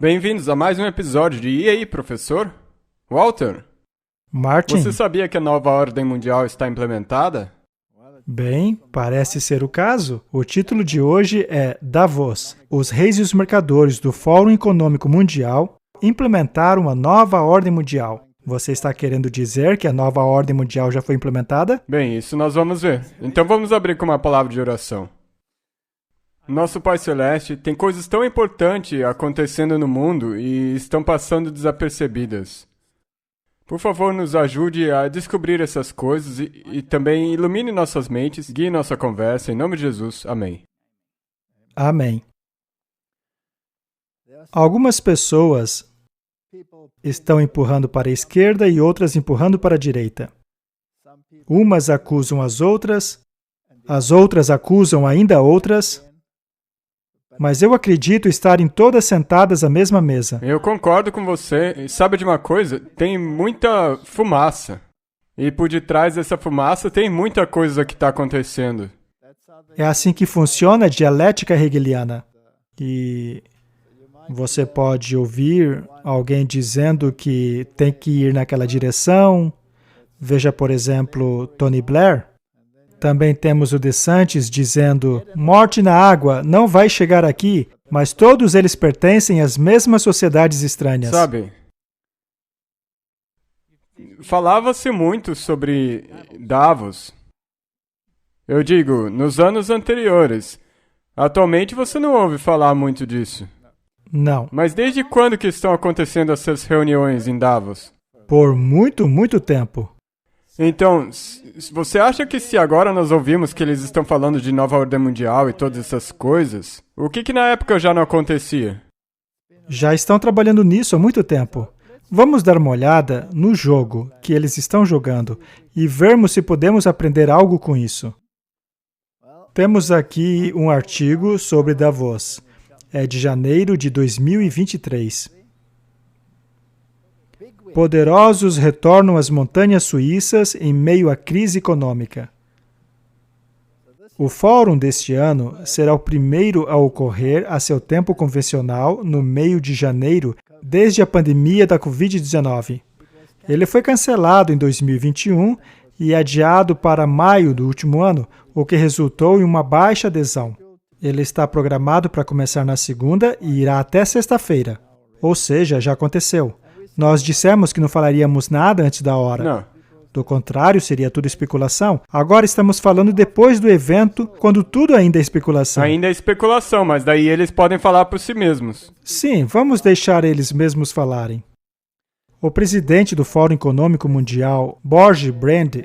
Bem-vindos a mais um episódio de E aí, professor? Walter, Martin, você sabia que a nova ordem mundial está implementada? bem, parece ser o caso. O título de hoje é Davos. Os reis e os mercadores do Fórum Econômico Mundial implementaram uma nova ordem mundial. Você está querendo dizer que a nova ordem mundial já foi implementada? Bem, isso nós vamos ver. Então vamos abrir com uma palavra de oração. Nosso Pai Celeste, tem coisas tão importantes acontecendo no mundo e estão passando desapercebidas. Por favor, nos ajude a descobrir essas coisas e também ilumine nossas mentes, guie nossa conversa, em nome de Jesus. Amém. Amém. Algumas pessoas estão empurrando para a esquerda e outras empurrando para a direita. Umas acusam as outras acusam ainda outras, mas eu acredito estarem todas sentadas à mesma mesa. Eu concordo com você. E sabe de uma coisa? Tem muita fumaça. E por detrás dessa fumaça tem muita coisa que está acontecendo. É assim que funciona a dialética hegeliana. E você pode ouvir alguém dizendo que tem que ir naquela direção. Veja, por exemplo, Tony Blair. Também temos o DeSantis dizendo, morte na água, não vai chegar aqui, mas todos eles pertencem às mesmas sociedades estranhas. Sabe, falava-se muito sobre Davos. Eu digo, nos anos anteriores. Atualmente você não ouve falar muito disso. Não. Mas desde quando que estão acontecendo essas reuniões em Davos? Por muito, muito tempo. Então, você acha que se agora nós ouvimos que eles estão falando de nova ordem mundial e todas essas coisas, o que na época já não acontecia? Já estão trabalhando nisso há muito tempo. Vamos dar uma olhada no jogo que eles estão jogando e vermos se podemos aprender algo com isso. Temos aqui um artigo sobre Davos. É de janeiro de 2023. Poderosos retornam às montanhas suíças em meio à crise econômica. O fórum deste ano será o primeiro a ocorrer a seu tempo convencional no meio de janeiro desde a pandemia da Covid-19. Ele foi cancelado em 2021 e adiado para maio do último ano, o que resultou em uma baixa adesão. Ele está programado para começar na segunda e irá até sexta-feira. Ou seja, já aconteceu. Nós dissemos que não falaríamos nada antes da hora. Não. Do contrário, seria tudo especulação. Agora estamos falando depois do evento, quando tudo ainda é especulação. Ainda é especulação, mas daí eles podem falar por si mesmos. Sim, vamos deixar eles mesmos falarem. O presidente do Fórum Econômico Mundial, Borge Brand,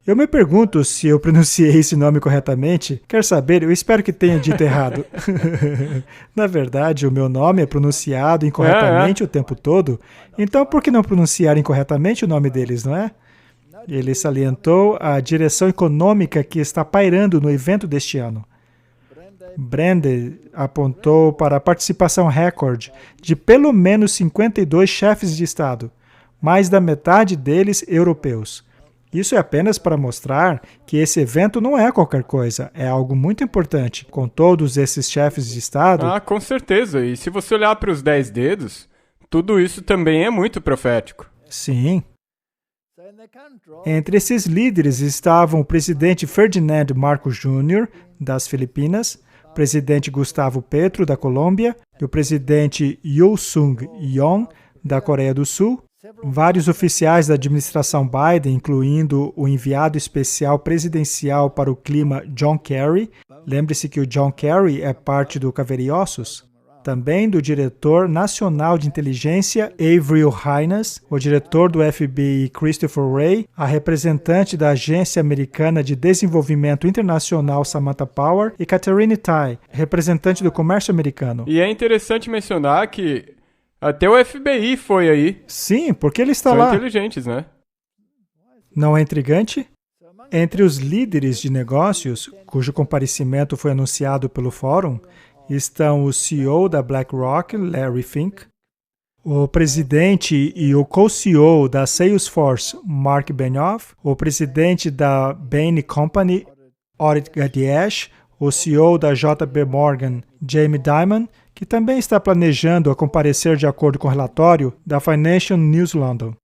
eu me pergunto se eu pronunciei esse nome corretamente. Quer saber? Eu espero que tenha dito errado. Na verdade, o meu nome é pronunciado incorretamente o tempo todo. Então, por que não pronunciar incorretamente o nome deles, não é? Ele salientou a direção econômica que está pairando no evento deste ano. Brande apontou para a participação recorde de pelo menos 52 chefes de Estado, mais da metade deles europeus. Isso é apenas para mostrar que esse evento não é qualquer coisa, é algo muito importante. Com todos esses chefes de Estado... Ah, com certeza. E se você olhar para os 10 dedos, tudo isso também é muito profético. Sim. Entre esses líderes estavam o presidente Ferdinand Marcos Jr., das Filipinas, o presidente Gustavo Petro, da Colômbia, e o presidente Yoon Suk-yeol, da Coreia do Sul. Vários oficiais da administração Biden, incluindo o enviado especial presidencial para o clima John Kerry. Lembre-se que o John Kerry é parte do Caveiriossos. Também do diretor nacional de inteligência Avril Haines, o diretor do FBI Christopher Wray, a representante da Agência Americana de Desenvolvimento Internacional Samantha Power e Catherine Tai, representante do comércio americano. E é interessante mencionar que até o FBI foi aí. Sim, porque ele está São lá. inteligentes, né? Não é intrigante? Entre os líderes de negócios, cujo comparecimento foi anunciado pelo fórum, estão o CEO da BlackRock, Larry Fink, o presidente e o co-CEO da Salesforce, Mark Benioff, o presidente da Bain Company, Orit Ghadiash, o CEO da JP Morgan, Jamie Dimon, que também está planejando a comparecer de acordo com o relatório da Financial News London.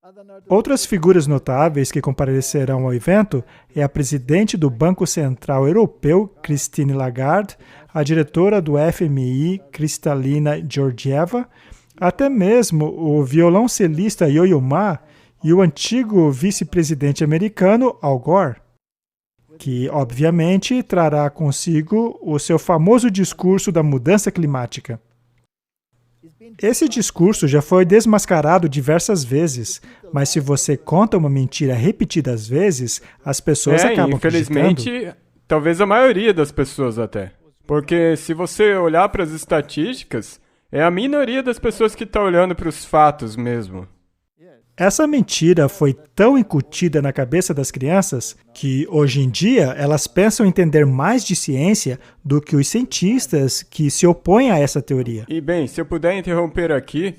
Outras figuras notáveis que comparecerão ao evento é a presidente do Banco Central Europeu, Christine Lagarde, a diretora do FMI, Kristalina Georgieva, até mesmo o violoncelista Yo-Yo Ma e o antigo vice-presidente americano Al Gore, que, obviamente, trará consigo o seu famoso discurso da mudança climática. Esse discurso já foi desmascarado diversas vezes, mas se você conta uma mentira repetidas vezes, as pessoas acabam infelizmente, acreditando. talvez a maioria das pessoas até. Porque se você olhar para as estatísticas, é a minoria das pessoas que está olhando para os fatos mesmo. Essa mentira foi tão incutida na cabeça das crianças que, hoje em dia, elas pensam entender mais de ciência do que os cientistas que se opõem a essa teoria. E bem, se eu puder interromper aqui,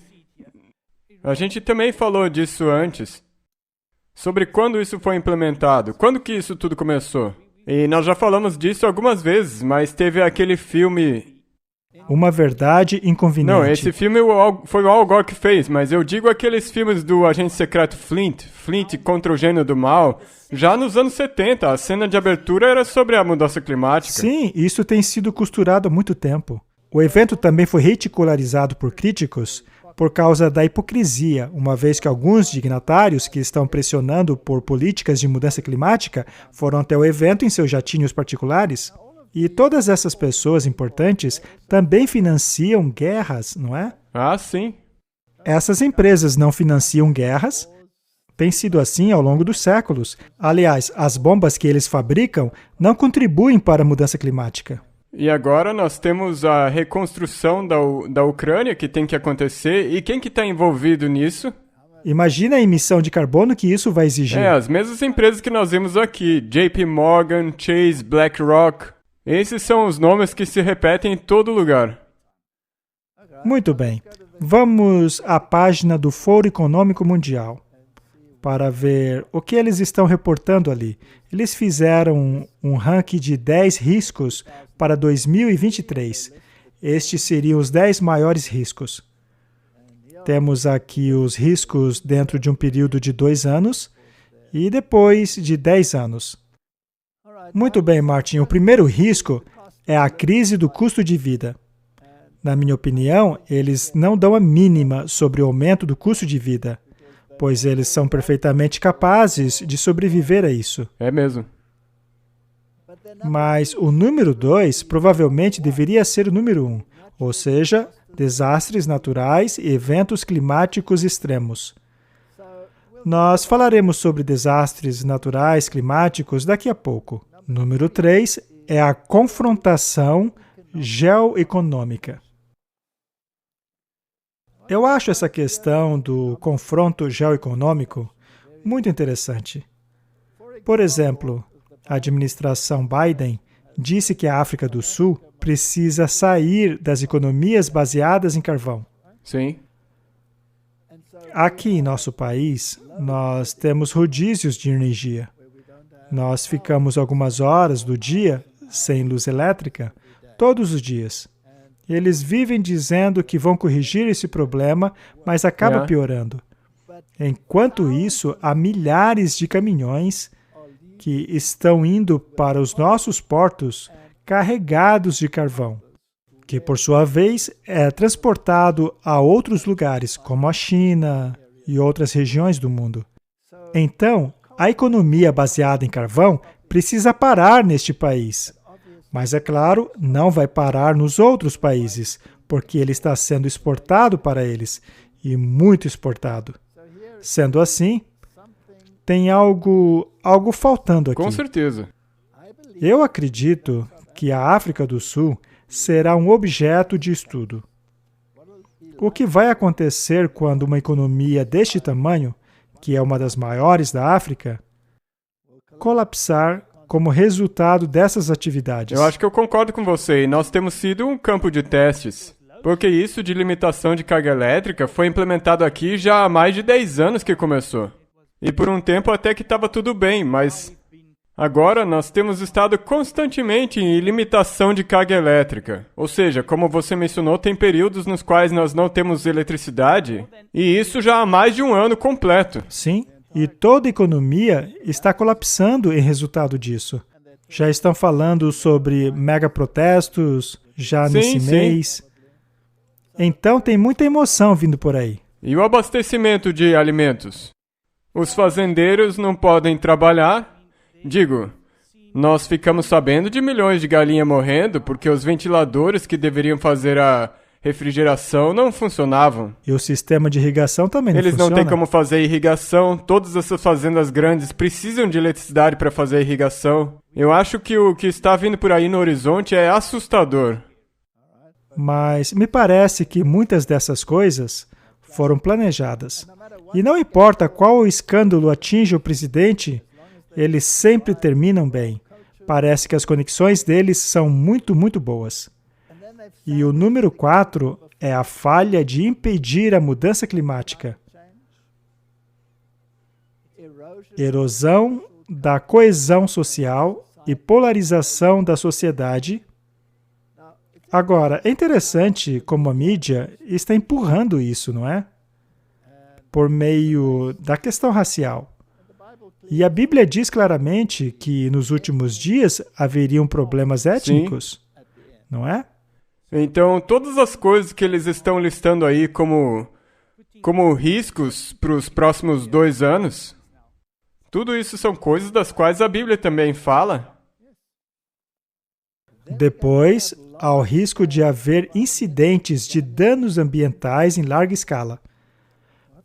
a gente também falou disso antes, sobre quando isso foi implementado, quando que isso tudo começou. E nós já falamos disso algumas vezes, mas teve aquele filme... Uma verdade inconveniente. Não, esse filme foi o Al Gore que fez, mas eu digo aqueles filmes do agente secreto Flint contra o gênio do mal, já nos anos 70, a cena de abertura era sobre a mudança climática. Sim, isso tem sido costurado há muito tempo. O evento também foi ridicularizado por críticos por causa da hipocrisia, uma vez que alguns dignatários que estão pressionando por políticas de mudança climática foram até o evento em seus jatinhos particulares. E todas essas pessoas importantes também financiam guerras, não é? Ah, sim. Essas empresas não financiam guerras. Tem sido assim ao longo dos séculos. Aliás, as bombas que eles fabricam não contribuem para a mudança climática. E agora nós temos a reconstrução da Ucrânia que tem que acontecer. E quem que está envolvido nisso? Imagina a emissão de carbono que isso vai exigir. As mesmas empresas que nós vimos aqui. JP Morgan, Chase, BlackRock. Esses são os nomes que se repetem em todo lugar. Muito bem. Vamos à página do Fórum Econômico Mundial para ver o que eles estão reportando ali. Eles fizeram um ranking de 10 riscos para 2023. Estes seriam os 10 maiores riscos. Temos aqui os riscos dentro de um período de 2 anos e depois de 10 anos. Muito bem, Martin. O primeiro risco é a crise do custo de vida. Na minha opinião, eles não dão a mínima sobre o aumento do custo de vida, pois eles são perfeitamente capazes de sobreviver a isso. É mesmo. Mas o número 2 provavelmente deveria ser o número 1, ou seja, desastres naturais e eventos climáticos extremos. Nós falaremos sobre desastres naturais climáticos daqui a pouco. Número 3 é a confrontação geoeconômica. Eu acho essa questão do confronto geoeconômico muito interessante. Por exemplo, a administração Biden disse que a África do Sul precisa sair das economias baseadas em carvão. Sim. Aqui em nosso país, nós temos rodízios de energia. Nós ficamos algumas horas do dia sem luz elétrica, todos os dias. Eles vivem dizendo que vão corrigir esse problema, mas acaba piorando. Enquanto isso, há milhares de caminhões que estão indo para os nossos portos carregados de carvão, que, por sua vez, é transportado a outros lugares, como a China e outras regiões do mundo. Então, a economia baseada em carvão precisa parar neste país. Mas, é claro, não vai parar nos outros países, porque ele está sendo exportado para eles, e muito exportado. Sendo assim, tem algo faltando aqui. Com certeza. Eu acredito que a África do Sul será um objeto de estudo. O que vai acontecer quando uma economia deste tamanho, que é uma das maiores da África, colapsar como resultado dessas atividades? Eu acho que eu concordo com você, e nós temos sido um campo de testes. Porque isso de limitação de carga elétrica foi implementado aqui já há mais de 10 anos que começou. E por um tempo até que estava tudo bem, mas Agora, nós temos estado constantemente em limitação de carga elétrica. Ou seja, como você mencionou, tem períodos nos quais nós não temos eletricidade, e isso já há mais de um ano completo. Sim, e toda a economia está colapsando em resultado disso. Já estão falando sobre mega protestos, já nesse mês. Então tem muita emoção vindo por aí. E o abastecimento de alimentos? Os fazendeiros não podem trabalhar. Digo, nós ficamos sabendo de milhões de galinhas morrendo porque os ventiladores que deveriam fazer a refrigeração não funcionavam. E o sistema de irrigação também não funciona. Eles não têm como fazer irrigação. Todas essas fazendas grandes precisam de eletricidade para fazer a irrigação. Eu acho que o que está vindo por aí no horizonte é assustador. Mas me parece que muitas dessas coisas foram planejadas. E não importa qual escândalo atinge o presidente, eles sempre terminam bem. Parece que as conexões deles são muito, muito boas. E o número 4 é a falha de impedir a mudança climática. Erosão da coesão social e polarização da sociedade. Agora, é interessante como a mídia está empurrando isso, não é? Por meio da questão racial. E a Bíblia diz claramente que nos últimos dias haveriam problemas étnicos, não é? Então, todas as coisas que eles estão listando aí como riscos para os próximos 2 anos, tudo isso são coisas das quais a Bíblia também fala. Depois, há o risco de haver incidentes de danos ambientais em larga escala.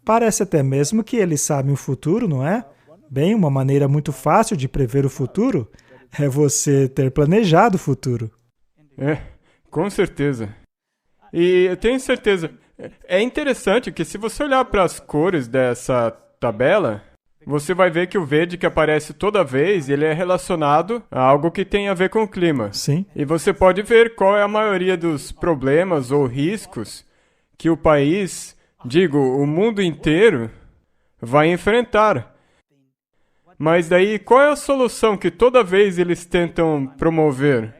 Parece até mesmo que eles sabem o futuro, não é? Bem, uma maneira muito fácil de prever o futuro é você ter planejado o futuro. Com certeza. E eu tenho certeza. É interessante que se você olhar para as cores dessa tabela, você vai ver que o verde que aparece toda vez, ele é relacionado a algo que tem a ver com o clima. Sim. E você pode ver qual é a maioria dos problemas ou riscos que o país, o mundo inteiro, vai enfrentar. Mas daí, qual é a solução que toda vez eles tentam promover?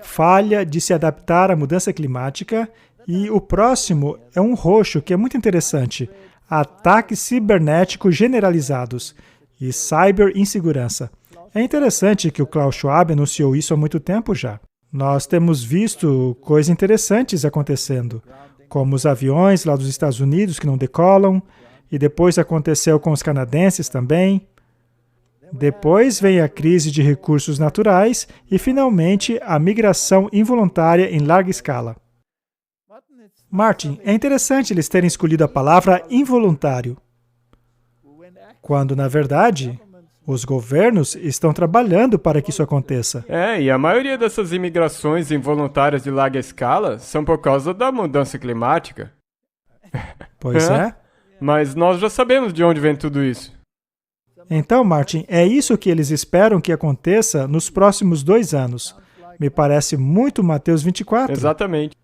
Falha de se adaptar à mudança climática. E o próximo é um roxo, que é muito interessante. Ataques cibernéticos generalizados e cyberinsegurança. É interessante que o Klaus Schwab anunciou isso há muito tempo já. Nós temos visto coisas interessantes acontecendo, como os aviões lá dos Estados Unidos que não decolam, e depois aconteceu com os canadenses também. Depois vem a crise de recursos naturais e, finalmente, a migração involuntária em larga escala. Martin, é interessante eles terem escolhido a palavra involuntário, quando, na verdade, os governos estão trabalhando para que isso aconteça. E a maioria dessas imigrações involuntárias de larga escala são por causa da mudança climática. Pois é. Mas nós já sabemos de onde vem tudo isso. Então, Martin, é isso que eles esperam que aconteça nos próximos 2 anos. Me parece muito Mateus 24. Exatamente.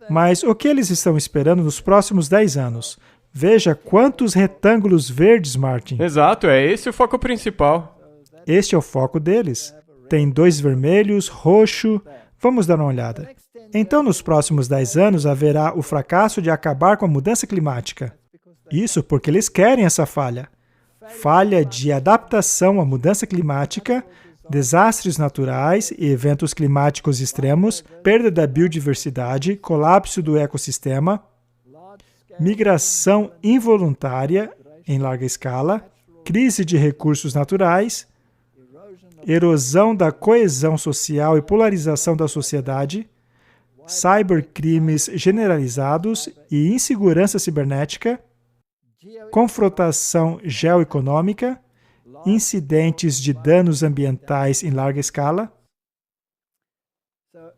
Mas o que eles estão esperando nos próximos 10 anos? Veja quantos retângulos verdes, Martin. Exato, é esse o foco principal. Este é o foco deles. Tem 2 vermelhos, roxo. Vamos dar uma olhada. Então, nos próximos 10 anos, haverá o fracasso de acabar com a mudança climática. Isso porque eles querem essa falha. Falha de adaptação à mudança climática, desastres naturais e eventos climáticos extremos, perda da biodiversidade, colapso do ecossistema, migração involuntária em larga escala, crise de recursos naturais, erosão da coesão social e polarização da sociedade, cybercrimes generalizados e insegurança cibernética, confrontação geoeconômica, incidentes de danos ambientais em larga escala.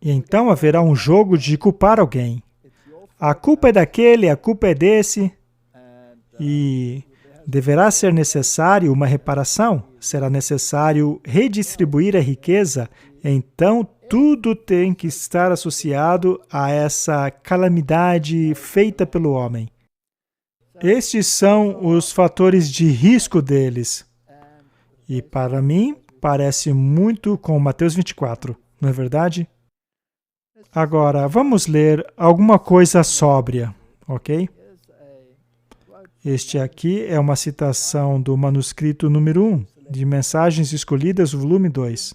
E então haverá um jogo de culpar alguém. A culpa é daquele, a culpa é desse. E deverá ser necessário uma reparação, será necessário redistribuir a riqueza, então tudo tem que estar associado a essa calamidade feita pelo homem. Estes são os fatores de risco deles. E para mim, parece muito com Mateus 24, não é verdade? Agora, vamos ler alguma coisa sóbria, ok? Este aqui é uma citação do manuscrito número 1, de Mensagens Escolhidas, volume 2.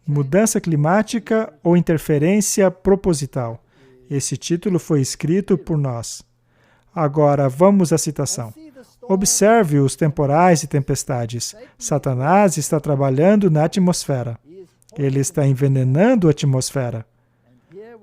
Mudança climática ou interferência proposital. Esse título foi escrito por nós. Agora, vamos à citação. Observe os temporais e tempestades. Satanás está trabalhando na atmosfera. Ele está envenenando a atmosfera.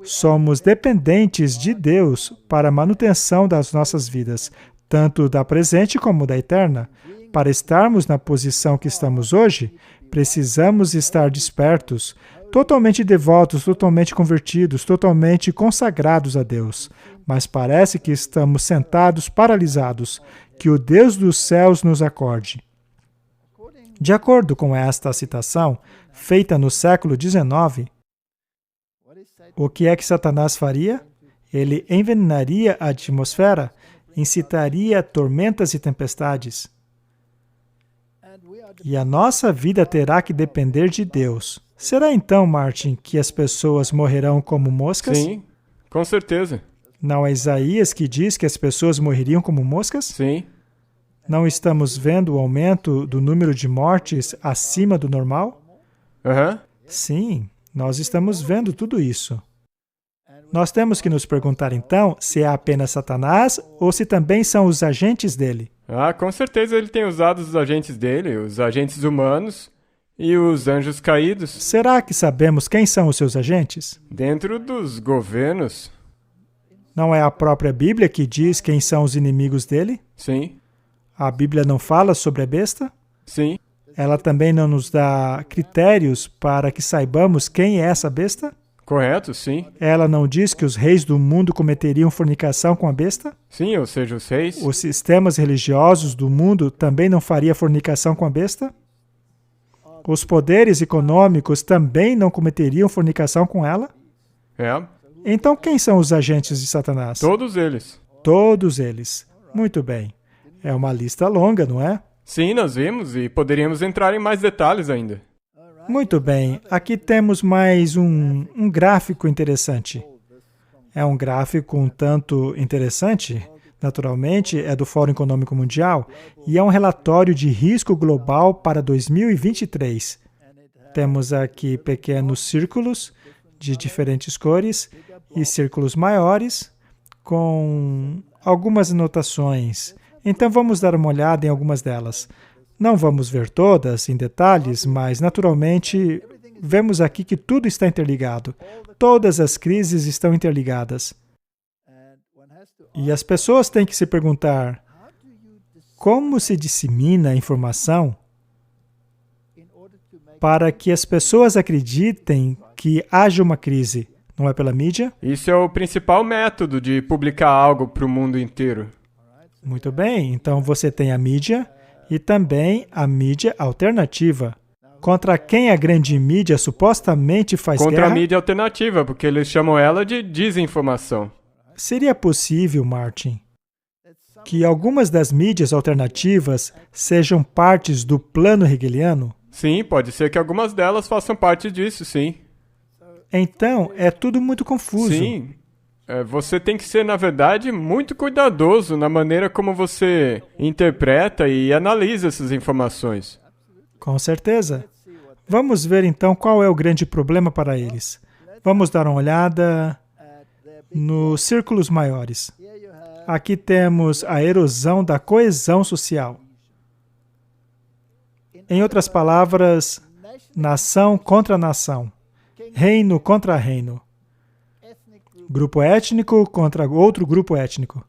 Somos dependentes de Deus para a manutenção das nossas vidas, tanto da presente como da eterna. Para estarmos na posição que estamos hoje, precisamos estar despertos, totalmente devotos, totalmente convertidos, totalmente consagrados a Deus. Mas parece que estamos sentados paralisados. Que o Deus dos céus nos acorde. De acordo com esta citação, feita no século XIX, o que é que Satanás faria? Ele envenenaria a atmosfera, incitaria tormentas e tempestades. E a nossa vida terá que depender de Deus. Será então, Martin, que as pessoas morrerão como moscas? Sim, com certeza. Não é Isaías que diz que as pessoas morreriam como moscas? Sim. Não estamos vendo o aumento do número de mortes acima do normal? Aham. Sim, nós estamos vendo tudo isso. Nós temos que nos perguntar então se é apenas Satanás ou se também são os agentes dele. Ah, com certeza ele tem usado os agentes dele, os agentes humanos e os anjos caídos. Será que sabemos quem são os seus agentes? Dentro dos governos. Não é a própria Bíblia que diz quem são os inimigos dele? Sim. A Bíblia não fala sobre a besta? Sim. Ela também não nos dá critérios para que saibamos quem é essa besta? Correto, sim. Ela não diz que os reis do mundo cometeriam fornicação com a besta? Sim, ou seja, os reis. Os sistemas religiosos do mundo também não fariam fornicação com a besta? Os poderes econômicos também não cometeriam fornicação com ela? É. Então quem são os agentes de Satanás? Todos eles. Todos eles. Muito bem. É uma lista longa, não é? Sim, nós vimos e poderíamos entrar em mais detalhes ainda. Muito bem. Aqui temos mais um gráfico interessante. É um gráfico um tanto interessante. Naturalmente, é do Fórum Econômico Mundial e é um relatório de risco global para 2023. Temos aqui pequenos círculos de diferentes cores e círculos maiores com algumas anotações. Então vamos dar uma olhada em algumas delas. Não vamos ver todas em detalhes, mas naturalmente vemos aqui que tudo está interligado. Todas as crises estão interligadas. E as pessoas têm que se perguntar: como se dissemina a informação para que as pessoas acreditem que haja uma crise? Não é pela mídia? Isso é o principal método de publicar algo para o mundo inteiro. Muito bem, então você tem a mídia e também a mídia alternativa. Contra quem a grande mídia supostamente faz guerra? Contra a mídia alternativa, porque eles chamam ela de desinformação. Seria possível, Martin, que algumas das mídias alternativas sejam partes do plano hegeliano? Sim, pode ser que algumas delas façam parte disso, sim. Então, é tudo muito confuso. Sim. Você tem que ser, na verdade, muito cuidadoso na maneira como você interpreta e analisa essas informações. Com certeza. Vamos ver então qual é o grande problema para eles. Vamos dar uma olhada nos círculos maiores. Aqui temos a erosão da coesão social. Em outras palavras, nação contra nação, reino contra reino, grupo étnico contra outro grupo étnico.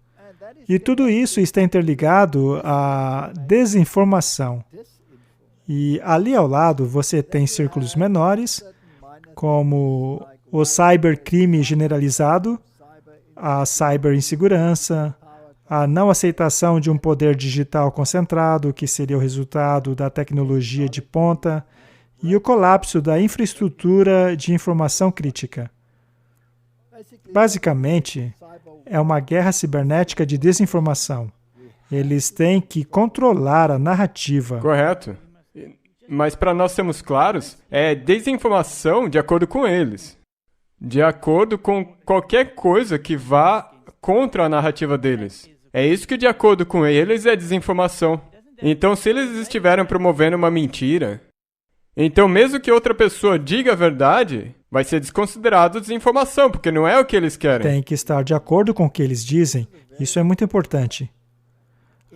E tudo isso está interligado à desinformação. E ali ao lado você tem círculos menores, como o cybercrime generalizado, a cyberinsegurança, a não aceitação de um poder digital concentrado, que seria o resultado da tecnologia de ponta, e o colapso da infraestrutura de informação crítica. Basicamente, é uma guerra cibernética de desinformação. Eles têm que controlar a narrativa. Correto. Mas para nós sermos claros, é desinformação de acordo com eles. De acordo com qualquer coisa que vá contra a narrativa deles. É isso que, de acordo com eles, é desinformação. Então, se eles estiverem promovendo uma mentira, então mesmo que outra pessoa diga a verdade, vai ser desconsiderado desinformação, porque não é o que eles querem. Tem que estar de acordo com o que eles dizem. Isso é muito importante.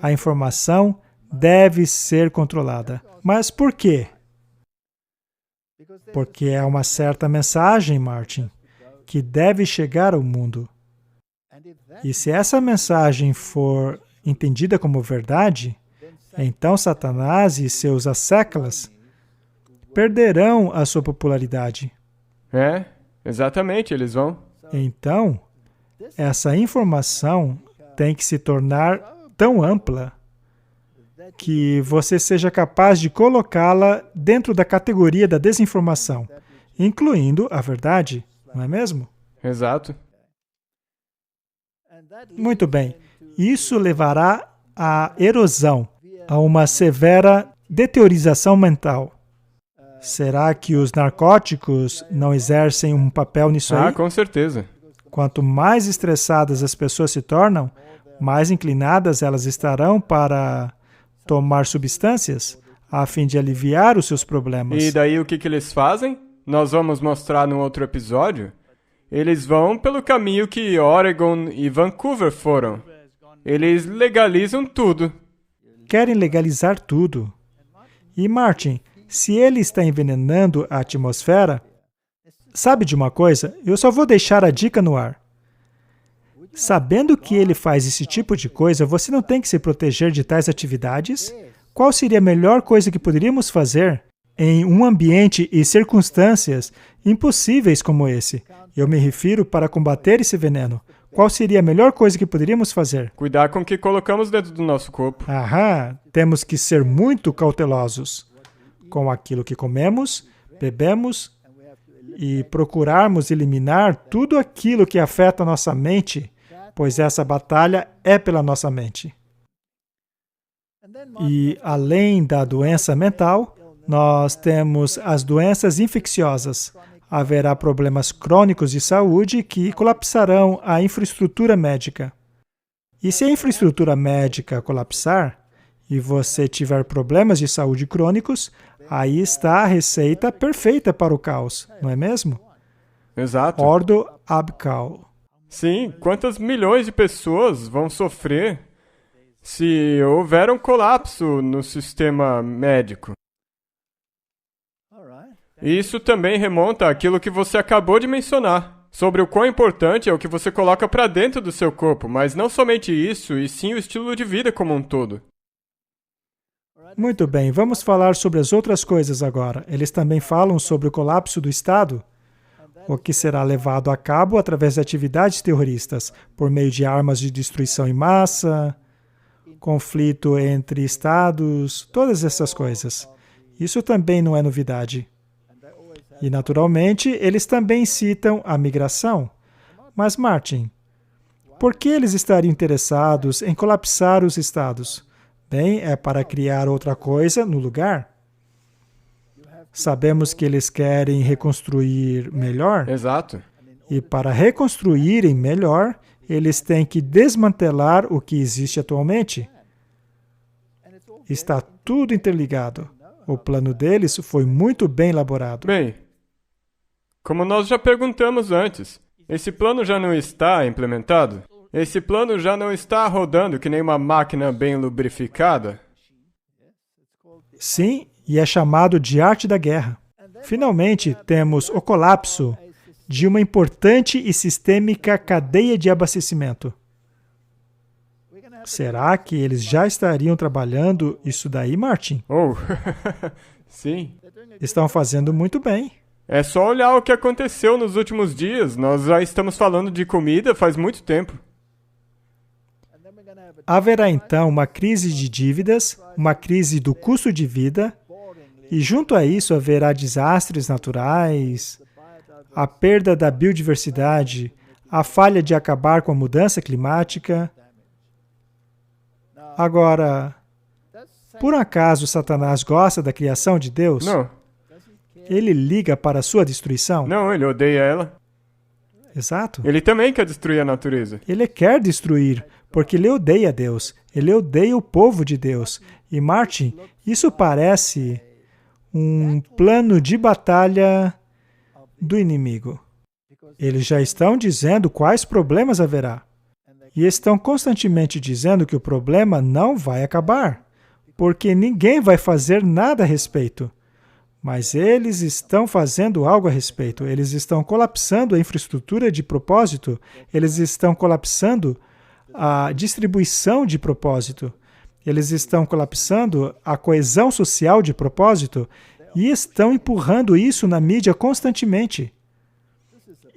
A informação deve ser controlada. Mas por quê? Porque é uma certa mensagem, Martin, que deve chegar ao mundo. E se essa mensagem for entendida como verdade, então Satanás e seus assécalas perderão a sua popularidade. É, exatamente, eles vão. Então, essa informação tem que se tornar tão ampla que você seja capaz de colocá-la dentro da categoria da desinformação, incluindo a verdade, não é mesmo? Exato. Muito bem. Isso levará à erosão, a uma severa deteriorização mental. Será que os narcóticos não exercem um papel nisso aí? Ah, com certeza. Quanto mais estressadas as pessoas se tornam, mais inclinadas elas estarão para tomar substâncias a fim de aliviar os seus problemas. E daí o que eles fazem? Nós vamos mostrar no outro episódio. Eles vão pelo caminho que Oregon e Vancouver foram. Eles legalizam tudo. Querem legalizar tudo. E Martin, se ele está envenenando a atmosfera, sabe de uma coisa? Eu só vou deixar a dica no ar. Sabendo que ele faz esse tipo de coisa, você não tem que se proteger de tais atividades? Qual seria a melhor coisa que poderíamos fazer em um ambiente e circunstâncias impossíveis como esse? Eu me refiro para combater esse veneno. Qual seria a melhor coisa que poderíamos fazer? Cuidar com o que colocamos dentro do nosso corpo. Aham, temos que ser muito cautelosos com aquilo que comemos, bebemos e procurarmos eliminar tudo aquilo que afeta a nossa mente, pois essa batalha é pela nossa mente. E, além da doença mental, nós temos as doenças infecciosas. Haverá problemas crônicos de saúde que colapsarão a infraestrutura médica. E se a infraestrutura médica colapsar e você tiver problemas de saúde crônicos, aí está a receita perfeita para o caos, não é mesmo? Exato. Ordo ab cao. Sim, quantas milhões de pessoas vão sofrer se houver um colapso no sistema médico? Isso também remonta àquilo que você acabou de mencionar, sobre o quão importante é o que você coloca para dentro do seu corpo, mas não somente isso, e sim o estilo de vida como um todo. Muito bem, vamos falar sobre as outras coisas agora. Eles também falam sobre o colapso do Estado, o que será levado a cabo através de atividades terroristas, por meio de armas de destruição em massa, conflito entre estados, todas essas coisas. Isso também não é novidade. E, naturalmente, eles também citam a migração. Mas, Martin, por que eles estariam interessados em colapsar os estados? Bem, é para criar outra coisa no lugar. Sabemos que eles querem reconstruir melhor. Exato. E para reconstruírem melhor, eles têm que desmantelar o que existe atualmente. Está tudo interligado. O plano deles foi muito bem elaborado. Bem, como nós já perguntamos antes, esse plano já não está implementado? Esse plano já não está rodando que nem uma máquina bem lubrificada? Sim, e é chamado de arte da guerra. Finalmente, temos o colapso de uma importante e sistêmica cadeia de abastecimento. Será que eles já estariam trabalhando isso daí, Martin? Oh, sim. Estão fazendo muito bem. É só olhar o que aconteceu nos últimos dias. Nós já estamos falando de comida faz muito tempo. Haverá então uma crise de dívidas, uma crise do custo de vida, e junto a isso haverá desastres naturais, a perda da biodiversidade, a falha de acabar com a mudança climática. Agora, Por acaso Satanás gosta da criação de Deus? Não. Ele liga para a sua destruição? Não, ele odeia ela. Exato. Ele também quer destruir a natureza. Ele quer destruir, porque ele odeia Deus. Ele odeia o povo de Deus. E Martin, isso parece um plano de batalha do inimigo. Eles já estão dizendo quais problemas haverá. E estão constantemente dizendo que o problema não vai acabar, porque ninguém vai fazer nada a respeito. Mas eles estão fazendo algo a respeito. Eles estão colapsando a infraestrutura de propósito. Eles estão colapsando a distribuição de propósito. Eles estão colapsando a coesão social de propósito e estão empurrando isso na mídia constantemente.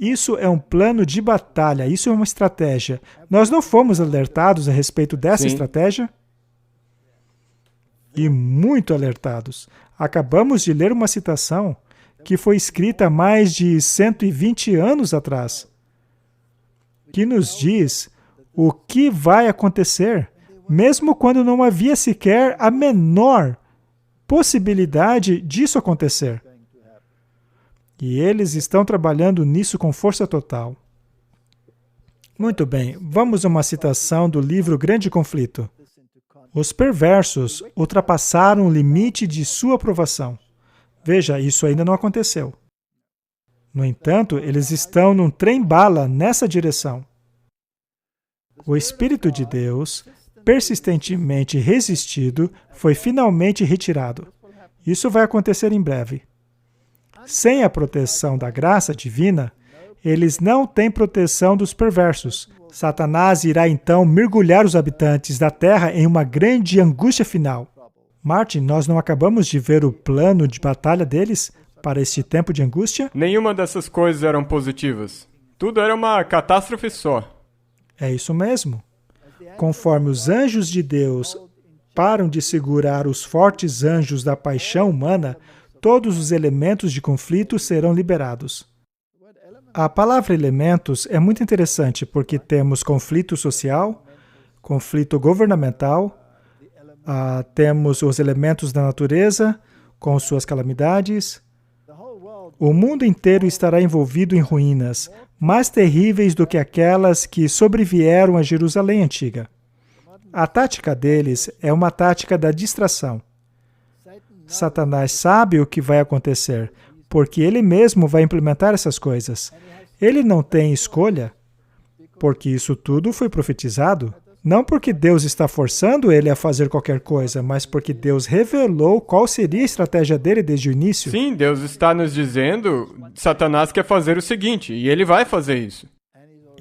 Isso é um plano de batalha, isso é uma estratégia. Nós não fomos alertados a respeito dessa estratégia? E muito alertados. Acabamos de ler uma citação que foi escrita há mais de 120 anos atrás, que nos diz o que vai acontecer, mesmo quando não havia sequer a menor possibilidade disso acontecer. E eles estão trabalhando nisso com força total. Muito bem, vamos a uma citação do livro Grande Conflito. Os perversos ultrapassaram o limite de sua aprovação. Veja, isso ainda não aconteceu. No entanto, eles estão num trem-bala nessa direção. O Espírito de Deus, persistentemente resistido, foi finalmente retirado. Isso vai acontecer em breve. Sem a proteção da graça divina, eles não têm proteção dos perversos. Satanás irá então mergulhar os habitantes da Terra em uma grande angústia final. Martin, nós não acabamos de ver o plano de batalha deles para este tempo de angústia? Nenhuma dessas coisas eram positivas. Tudo era uma catástrofe só. É isso mesmo. Conforme os anjos de Deus param de segurar os fortes anjos da paixão humana, todos os elementos de conflito serão liberados. A palavra elementos é muito interessante porque temos conflito social, conflito governamental, temos os elementos da natureza com suas calamidades. O mundo inteiro estará envolvido em ruínas, mais terríveis do que aquelas que sobrevieram a Jerusalém antiga. A tática deles é uma tática da distração. Satanás sabe o que vai acontecer, porque ele mesmo vai implementar essas coisas. Ele não tem escolha, porque isso tudo foi profetizado. Não porque Deus está forçando ele a fazer qualquer coisa, mas porque Deus revelou qual seria a estratégia dele desde o início. Sim, Deus está nos dizendo, Satanás quer fazer o seguinte, e ele vai fazer isso.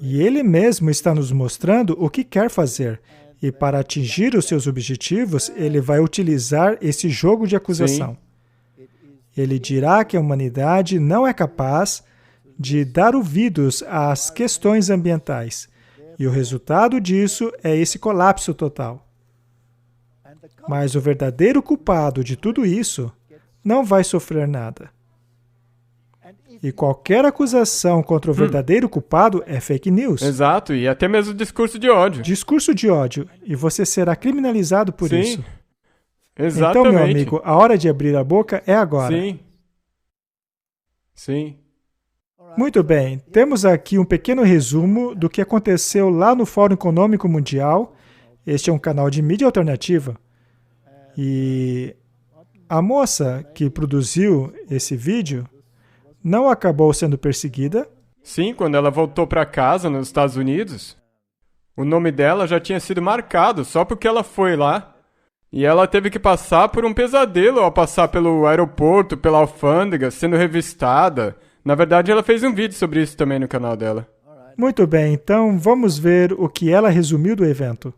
E ele mesmo está nos mostrando o que quer fazer. E para atingir os seus objetivos, ele vai utilizar esse jogo de acusação. Sim. Ele dirá que a humanidade não é capaz de dar ouvidos às questões ambientais. E o resultado disso é esse colapso total. Mas o verdadeiro culpado de tudo isso não vai sofrer nada. E qualquer acusação contra o verdadeiro culpado é fake news. Exato, e até mesmo discurso de ódio. Discurso de ódio. E você será criminalizado por isso. Exatamente. Então, meu amigo, a hora de abrir a boca é agora. Sim. Muito bem, temos aqui um pequeno resumo do que aconteceu lá no Fórum Econômico Mundial. Este é um canal de mídia alternativa. E a moça que produziu esse vídeo não acabou sendo perseguida. Sim, quando ela voltou para casa nos Estados Unidos, o nome dela já tinha sido marcado só porque ela foi lá. E ela teve que passar por um pesadelo ao passar pelo aeroporto, pela alfândega, sendo revistada. Na verdade, ela fez um vídeo sobre isso também no canal dela. Muito bem, então vamos ver o que ela resumiu do evento.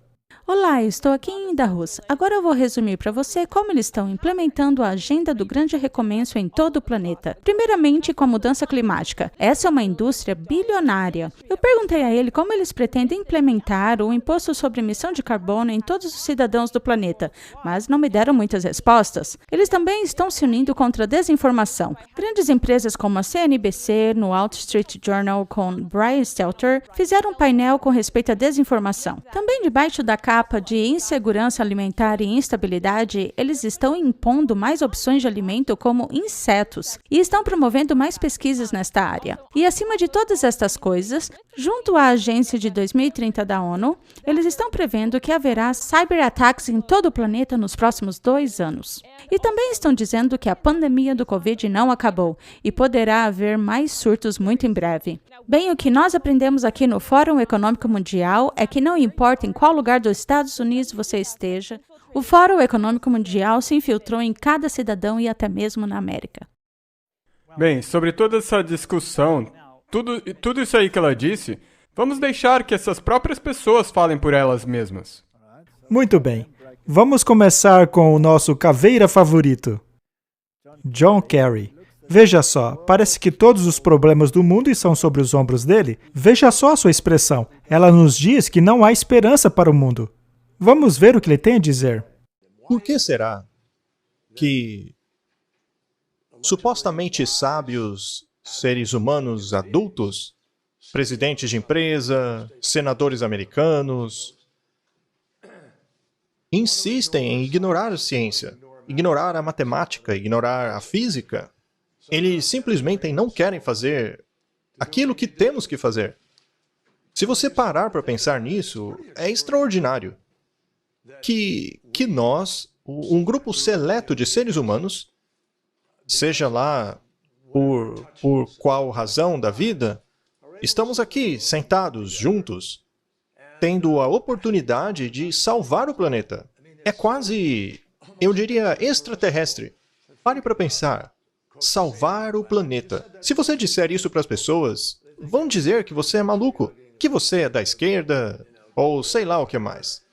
Olá, eu estou aqui em Indahus. Agora eu vou resumir para você como eles estão implementando a agenda do grande recomeço em todo o planeta. Primeiramente, com a mudança climática. Essa é uma indústria bilionária. Eu perguntei a ele como eles pretendem implementar o imposto sobre emissão de carbono em todos os cidadãos do planeta, mas não me deram muitas respostas. Eles também estão se unindo contra a desinformação. Grandes empresas como a CNBC, no Wall Street Journal com Brian Stelter, fizeram um painel com respeito à desinformação. Também debaixo da casa etapa de insegurança alimentar e instabilidade, eles estão impondo mais opções de alimento como insetos e estão promovendo mais pesquisas nesta área. E acima de todas estas coisas, junto à Agência de 2030 da ONU, eles estão prevendo que haverá cyberataques em todo o planeta nos próximos 2 anos. E também estão dizendo que a pandemia do Covid não acabou e poderá haver mais surtos muito em breve. Bem, o que nós aprendemos aqui no Fórum Econômico Mundial é que não importa em qual lugar dos Estados Unidos você esteja, o Fórum Econômico Mundial se infiltrou em cada cidadão e até mesmo na América. Bem, sobre toda essa discussão, tudo isso aí que ela disse, vamos deixar que essas próprias pessoas falem por elas mesmas. Muito bem. Vamos começar com o nosso caveira favorito, John Kerry. Veja só, parece que todos os problemas do mundo estão sobre os ombros dele. Veja só a sua expressão. Ela nos diz que não há esperança para o mundo. Vamos ver o que ele tem a dizer. Por que será que supostamente sábios seres humanos adultos, presidentes de empresa, senadores americanos, insistem em ignorar a ciência, ignorar a matemática, ignorar a física? Eles simplesmente não querem fazer aquilo que temos que fazer. Se você parar para pensar nisso, é extraordinário que nós, um grupo seleto de seres humanos, seja lá por qual razão da vida, estamos aqui sentados juntos, tendo a oportunidade de salvar o planeta. É quase, eu diria, extraterrestre. Pare para pensar. Salvar o planeta. Se você disser isso para as pessoas, vão dizer que você é maluco, que você é da esquerda, ou sei lá o que mais.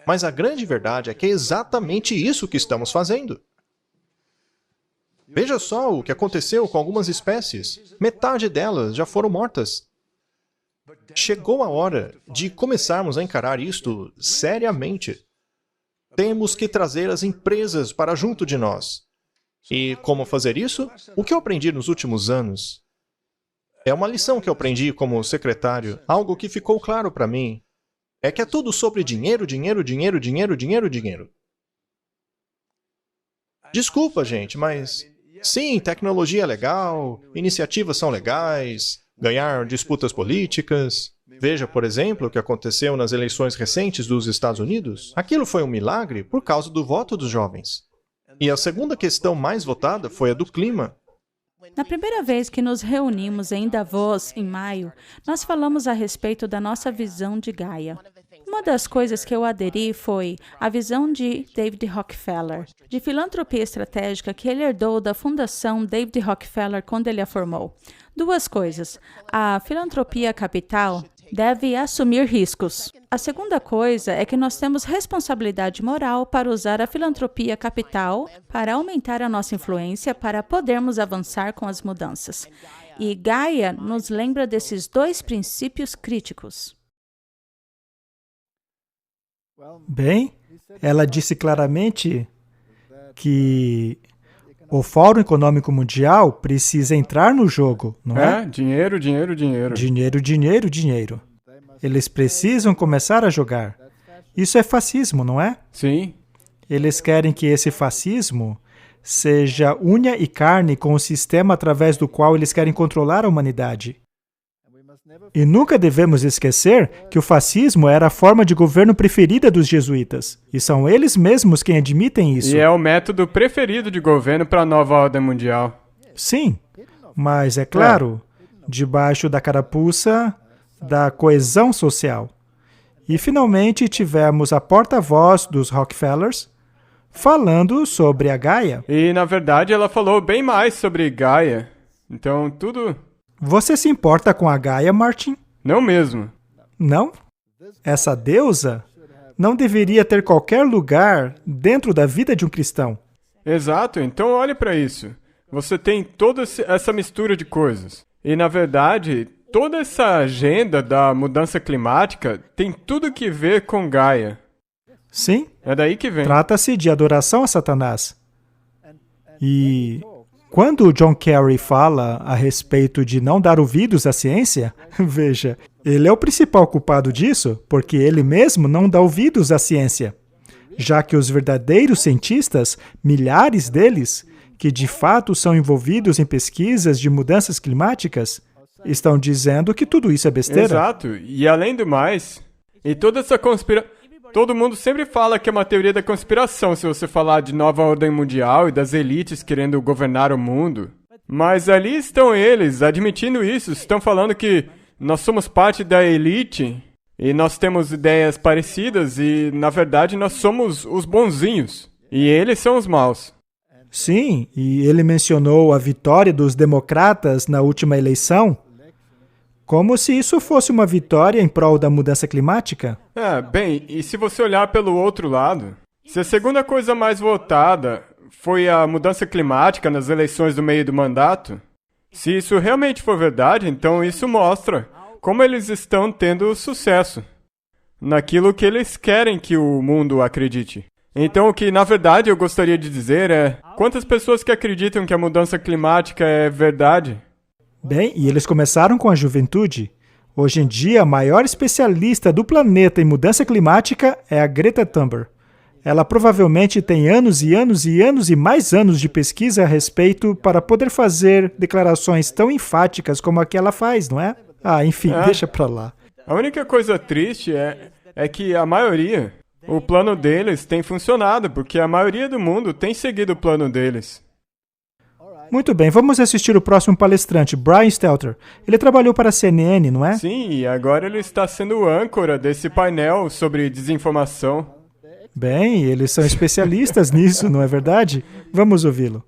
Mas a grande verdade é que é exatamente isso que estamos fazendo. Veja só o que aconteceu com algumas espécies. Metade delas já foram mortas. Chegou a hora de começarmos a encarar isto seriamente. Temos que trazer as empresas para junto de nós. E como fazer isso? O que eu aprendi nos últimos anos é uma lição que eu aprendi como secretário. Algo que ficou claro para mim é que é tudo sobre dinheiro, dinheiro, dinheiro, dinheiro, dinheiro, dinheiro. Desculpa, gente, mas sim, tecnologia é legal, iniciativas são legais, ganhar disputas políticas. Veja, por exemplo, o que aconteceu nas eleições recentes dos Estados Unidos. Aquilo foi um milagre por causa do voto dos jovens. E a segunda questão mais votada foi a do clima. Na primeira vez que nos reunimos em Davos, em maio, nós falamos a respeito da nossa visão de Gaia. Uma das coisas que eu aderi foi a visão de David Rockefeller, de filantropia estratégica que ele herdou da Fundação David Rockefeller quando ele a formou. 2 coisas. A filantropia capital deve assumir riscos. A segunda coisa é que nós temos responsabilidade moral para usar a filantropia capital para aumentar a nossa influência, para podermos avançar com as mudanças. E Gaia nos lembra desses 2 princípios críticos. Bem, ela disse claramente que o Fórum Econômico Mundial precisa entrar no jogo, não é? Dinheiro, dinheiro, dinheiro. Dinheiro, dinheiro, dinheiro. Eles precisam começar a jogar. Isso é fascismo, não é? Sim. Eles querem que esse fascismo seja unha e carne com o sistema através do qual eles querem controlar a humanidade. E nunca devemos esquecer que o fascismo era a forma de governo preferida dos jesuítas. E são eles mesmos quem admitem isso. E é o método preferido de governo para a nova ordem mundial. Sim, mas é claro, debaixo da carapuça da coesão social. E finalmente tivemos a porta-voz dos Rockefellers falando sobre a Gaia. E na verdade ela falou bem mais sobre Gaia. Então tudo... Você se importa com a Gaia, Martin? Não mesmo. Não? Essa deusa não deveria ter qualquer lugar dentro da vida de um cristão. Exato, então olhe para isso. Você tem toda essa mistura de coisas. E na verdade, toda essa agenda da mudança climática tem tudo que ver com Gaia. Sim. É daí que vem. Trata-se de adoração a Satanás. E quando o John Kerry fala a respeito de não dar ouvidos à ciência, veja, Ele é o principal culpado disso, porque ele mesmo não dá ouvidos à ciência, já que os verdadeiros cientistas, milhares deles, que de fato são envolvidos em pesquisas de mudanças climáticas, estão dizendo que tudo isso é besteira. Exato. E além do mais, e toda essa todo mundo sempre fala que é uma teoria da conspiração se você falar de nova ordem mundial e das elites querendo governar o mundo. Mas ali estão eles admitindo isso, estão falando que nós somos parte da elite e nós temos ideias parecidas e, na verdade, nós somos os bonzinhos e eles são os maus. Sim, e ele mencionou a vitória dos democratas na última eleição, como se isso fosse uma vitória em prol da mudança climática. Bem, e se você olhar pelo outro lado, se a segunda coisa mais votada foi a mudança climática nas eleições do meio do mandato, se isso realmente for verdade, então isso mostra como eles estão tendo sucesso naquilo que eles querem que o mundo acredite. Então, o que na verdade eu gostaria de dizer é: quantas pessoas que acreditam que a mudança climática é verdade? Bem, e eles começaram com a juventude. Hoje em dia, a maior especialista do planeta em mudança climática é a Greta Thunberg. Ela provavelmente tem anos e anos e anos e mais anos de pesquisa a respeito para poder fazer declarações tão enfáticas como a que ela faz, não é? Enfim, deixa pra lá. A única coisa triste é que a maioria, o plano deles tem funcionado, porque a maioria do mundo tem seguido o plano deles. Muito bem, vamos assistir o próximo palestrante, Brian Stelter. Ele trabalhou para a CNN, não é? Sim, e agora ele está sendo o âncora desse painel sobre desinformação. Bem, eles são especialistas nisso, não é verdade? Vamos ouvi-lo.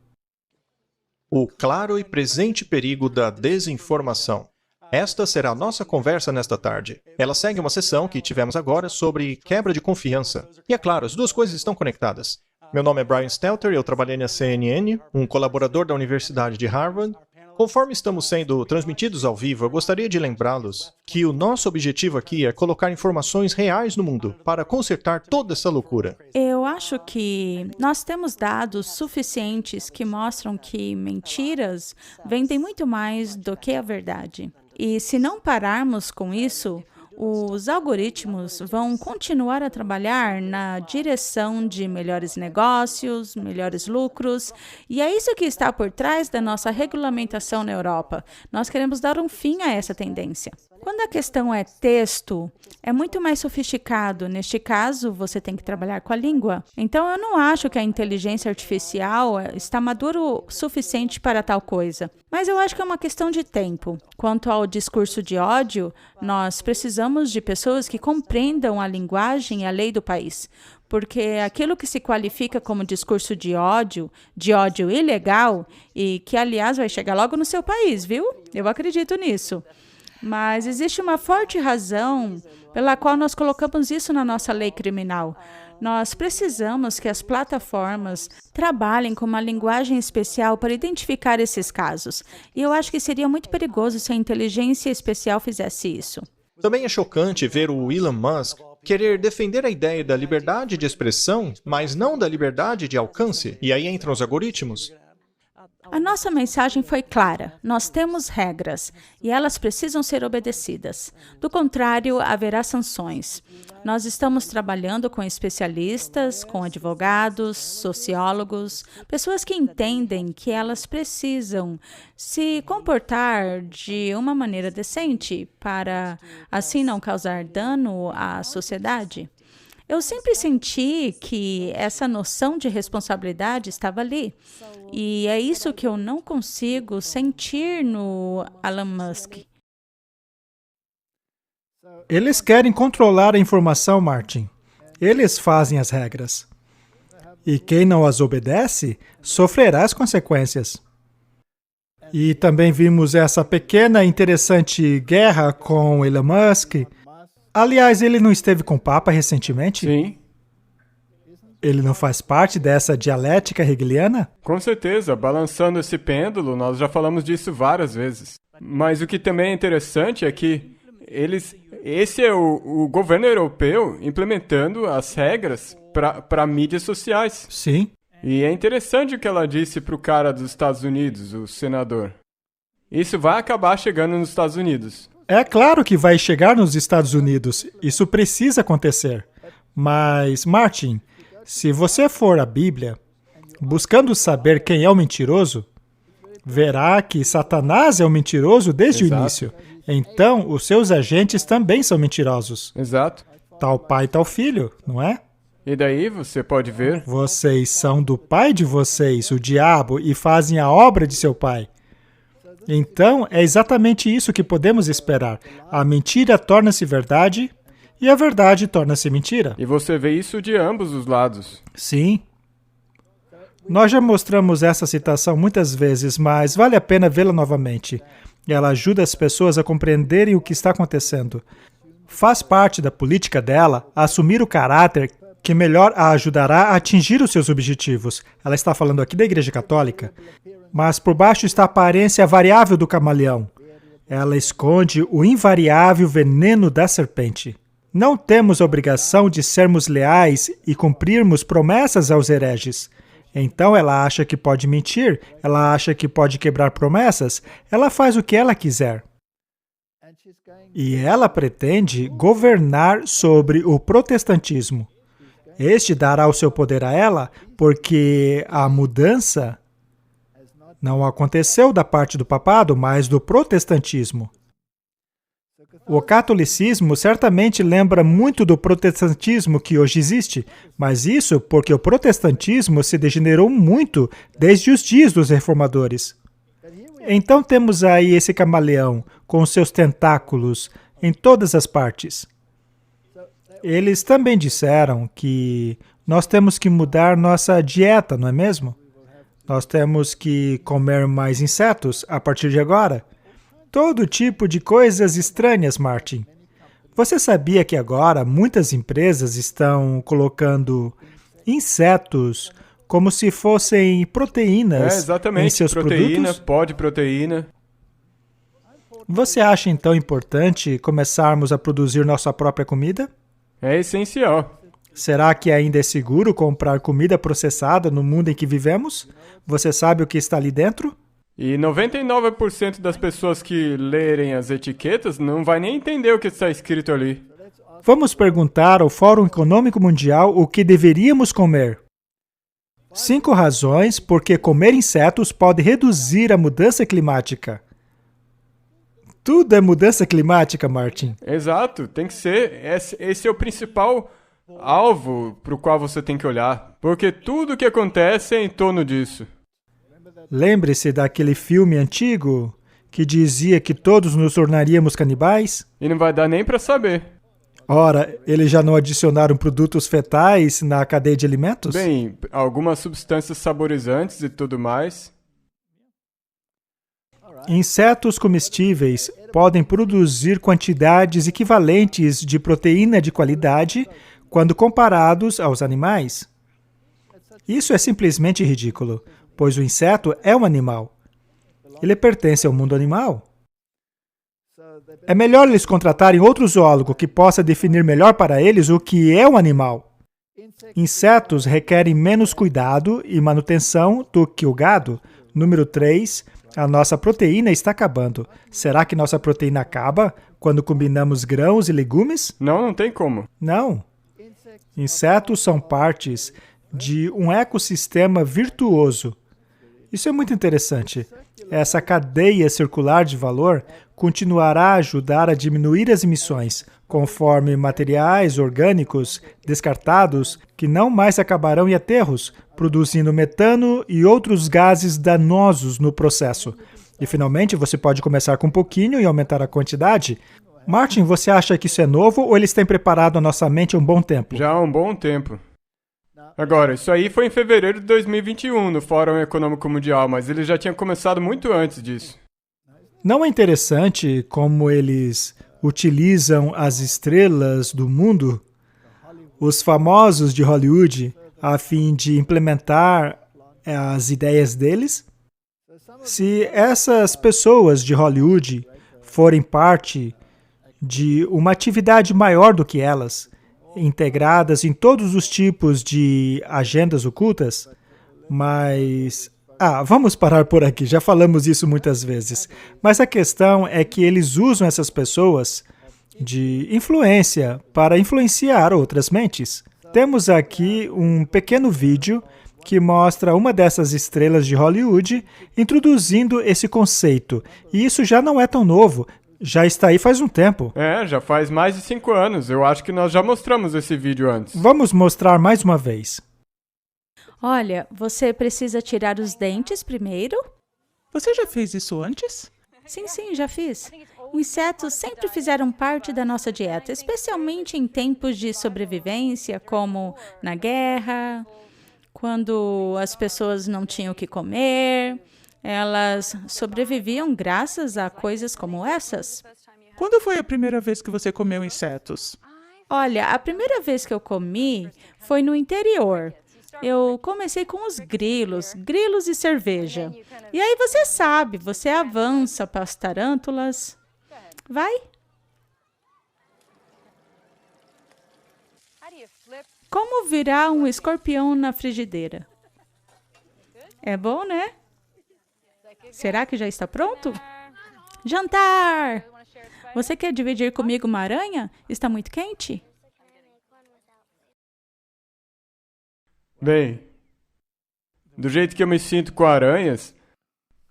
O claro e presente perigo da desinformação. Esta será a nossa conversa nesta tarde. Ela segue uma sessão que tivemos agora sobre quebra de confiança. E é claro, as duas coisas estão conectadas. Meu nome é Brian Stelter, eu trabalhei na CNN, um colaborador da Universidade de Harvard. Conforme estamos sendo transmitidos ao vivo, eu gostaria de lembrá-los que o nosso objetivo aqui é colocar informações reais no mundo para consertar toda essa loucura. Eu acho que nós temos dados suficientes que mostram que mentiras vendem muito mais do que a verdade. E se não pararmos com isso, os algoritmos vão continuar a trabalhar na direção de melhores negócios, melhores lucros, e é isso que está por trás da nossa regulamentação na Europa. Nós queremos dar um fim a essa tendência. Quando a questão é texto, é muito mais sofisticado. Neste caso, você tem que trabalhar com a língua. Então, eu não acho que a inteligência artificial está madura o suficiente para tal coisa. Mas eu acho que é uma questão de tempo. Quanto ao discurso de ódio, nós precisamos de pessoas que compreendam a linguagem e a lei do país. Porque aquilo que se qualifica como discurso de ódio ilegal, e que, aliás, vai chegar logo no seu país, viu? Eu acredito nisso. Mas existe uma forte razão pela qual nós colocamos isso na nossa lei criminal. Nós precisamos que as plataformas trabalhem com uma linguagem especial para identificar esses casos. E eu acho que seria muito perigoso se a inteligência especial fizesse isso. Também é chocante ver o Elon Musk querer defender a ideia da liberdade de expressão, mas não da liberdade de alcance. E aí entram os algoritmos. A nossa mensagem foi clara. Nós temos regras e elas precisam ser obedecidas. Do contrário, haverá sanções. Nós estamos trabalhando com especialistas, com advogados, sociólogos, pessoas que entendem que elas precisam se comportar de uma maneira decente para, assim, não causar dano à sociedade. Eu sempre senti que essa noção de responsabilidade estava ali. E é isso que eu não consigo sentir no Elon Musk. Eles querem controlar a informação, Martin. Eles fazem as regras. E quem não as obedece, sofrerá as consequências. E também vimos essa pequena e interessante guerra com Elon Musk. Aliás, ele não esteve com o Papa recentemente? Sim. Ele não faz parte dessa dialética hegeliana? Com certeza, balançando esse pêndulo, nós já falamos disso várias vezes. Mas o que também é interessante é que esse é o governo europeu implementando as regras para mídias sociais. Sim. E é interessante o que ela disse para o cara dos Estados Unidos, o senador. Isso vai acabar chegando nos Estados Unidos. É claro que vai chegar nos Estados Unidos. Isso precisa acontecer. Mas, Martin, se você for à Bíblia, buscando saber quem é o mentiroso, verá que Satanás é o mentiroso desde Exato. o início. Então, os seus agentes também são mentirosos. Exato. Tal pai, tal filho, não é? E daí você pode ver. Vocês são do pai de vocês, o diabo, e fazem a obra de seu pai. Então, é exatamente isso que podemos esperar. A mentira torna-se verdade e a verdade torna-se mentira. E você vê isso de ambos os lados. Sim. Nós já mostramos essa citação muitas vezes, mas vale a pena vê-la novamente. Ela ajuda as pessoas a compreenderem o que está acontecendo. Faz parte da política dela assumir o caráter que melhor a ajudará a atingir os seus objetivos. Ela está falando aqui da Igreja Católica. Mas por baixo está a aparência variável do camaleão. Ela esconde o invariável veneno da serpente. Não temos a obrigação de sermos leais e cumprirmos promessas aos hereges. Então ela acha que pode mentir, ela acha que pode quebrar promessas, ela faz o que ela quiser. E ela pretende governar sobre o protestantismo. Este dará o seu poder a ela, porque a mudança não aconteceu da parte do papado, mas do protestantismo. O catolicismo certamente lembra muito do protestantismo que hoje existe, mas isso porque o protestantismo se degenerou muito desde os dias dos reformadores. Então temos aí esse camaleão com seus tentáculos em todas as partes. Eles também disseram que nós temos que mudar nossa dieta, não é mesmo? Nós temos que comer mais insetos a partir de agora. Todo tipo de coisas estranhas, Martin. Você sabia que agora muitas empresas estão colocando insetos como se fossem proteínas exatamente. em seus Proteína, produtos? pó de proteína. Você acha então importante começarmos a produzir nossa própria comida? É essencial. Será que ainda é seguro comprar comida processada no mundo em que vivemos? Você sabe o que está ali dentro? E 99% das pessoas que lerem as etiquetas não vai nem entender o que está escrito ali. Vamos perguntar ao Fórum Econômico Mundial o que deveríamos comer. 5 razões por que comer insetos pode reduzir a mudança climática. Tudo é mudança climática, Martin. Exato, tem que ser. Esse é o principal alvo para o qual você tem que olhar. Porque tudo o que acontece é em torno disso. Lembre-se daquele filme antigo que dizia que todos nos tornaríamos canibais? E não vai dar nem para saber. Ora, eles já não adicionaram produtos fetais na cadeia de alimentos? Bem, algumas substâncias saborizantes e tudo mais. Insetos comestíveis podem produzir quantidades equivalentes de proteína de qualidade quando comparados aos animais. Isso é simplesmente ridículo, pois o inseto é um animal. Ele pertence ao mundo animal. É melhor eles contratarem outro zoólogo que possa definir melhor para eles o que é um animal. Insetos requerem menos cuidado e manutenção do que o gado. Número 3. A nossa proteína está acabando. Será que nossa proteína acaba quando combinamos grãos e legumes? Não tem como. Não. Insetos são partes de um ecossistema virtuoso. Isso é muito interessante. Essa cadeia circular de valor continuará a ajudar a diminuir as emissões, conforme materiais orgânicos descartados que não mais acabarão em aterros, produzindo metano e outros gases danosos no processo. E, finalmente, você pode começar com um pouquinho e aumentar a quantidade. Martin, você acha que isso é novo ou eles têm preparado a nossa mente há um bom tempo? Já há um bom tempo. Agora, isso aí foi em fevereiro de 2021, no Fórum Econômico Mundial, mas eles já tinham começado muito antes disso. Não é interessante como eles utilizam as estrelas do mundo, os famosos de Hollywood, a fim de implementar as ideias deles? Se essas pessoas de Hollywood forem parte de uma atividade maior do que elas, integradas em todos os tipos de agendas ocultas, mas Vamos parar por aqui, já falamos isso muitas vezes. Mas a questão é que eles usam essas pessoas de influência para influenciar outras mentes. Temos aqui um pequeno vídeo que mostra uma dessas estrelas de Hollywood introduzindo esse conceito. E isso já não é tão novo, já está aí faz um tempo. Já faz mais de 5 anos. Eu acho que nós já mostramos esse vídeo antes. Vamos mostrar mais uma vez. Olha, você precisa tirar os dentes primeiro. Você já fez isso antes? Sim, já fiz. Insetos sempre fizeram parte da nossa dieta, especialmente em tempos de sobrevivência, como na guerra, quando as pessoas não tinham o que comer. Elas sobreviviam graças a coisas como essas. Quando foi a primeira vez que você comeu insetos? Olha, a primeira vez que eu comi foi no interior. Eu comecei com os grilos e cerveja. E aí você sabe, você avança para as tarântulas. Vai. Como virar um escorpião na frigideira? É bom, né? Será que já está pronto? Jantar! Você quer dividir comigo uma aranha? Está muito quente? Bem, do jeito que eu me sinto com aranhas,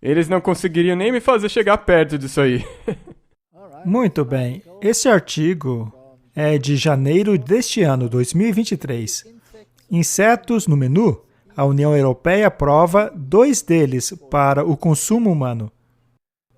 eles não conseguiriam nem me fazer chegar perto disso aí. Muito bem. Esse artigo é de janeiro deste ano, 2023. Insetos no menu? A União Europeia aprova 2 deles para o consumo humano.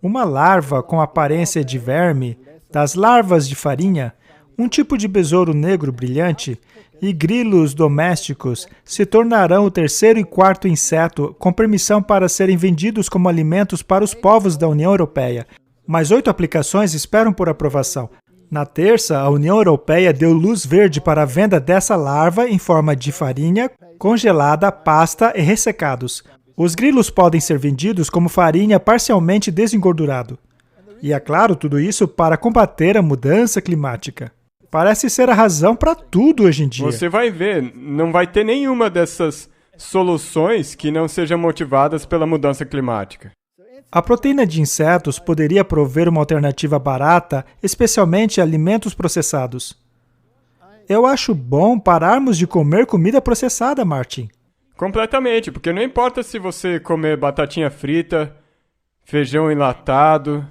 Uma larva com aparência de verme, das larvas de farinha, um tipo de besouro negro brilhante e grilos domésticos se tornarão o 3º e 4º inseto com permissão para serem vendidos como alimentos para os povos da União Europeia. Mais 8 aplicações esperam por aprovação. Na terça, a União Europeia deu luz verde para a venda dessa larva em forma de farinha, congelada, pasta e ressecados. Os grilos podem ser vendidos como farinha parcialmente desengordurado. E é claro, tudo isso para combater a mudança climática. Parece ser a razão para tudo hoje em dia. Você vai ver, não vai ter nenhuma dessas soluções que não sejam motivadas pela mudança climática. A proteína de insetos poderia prover uma alternativa barata, especialmente a alimentos processados. Eu acho bom pararmos de comer comida processada, Martin. Completamente, porque não importa se você comer batatinha frita, feijão enlatado.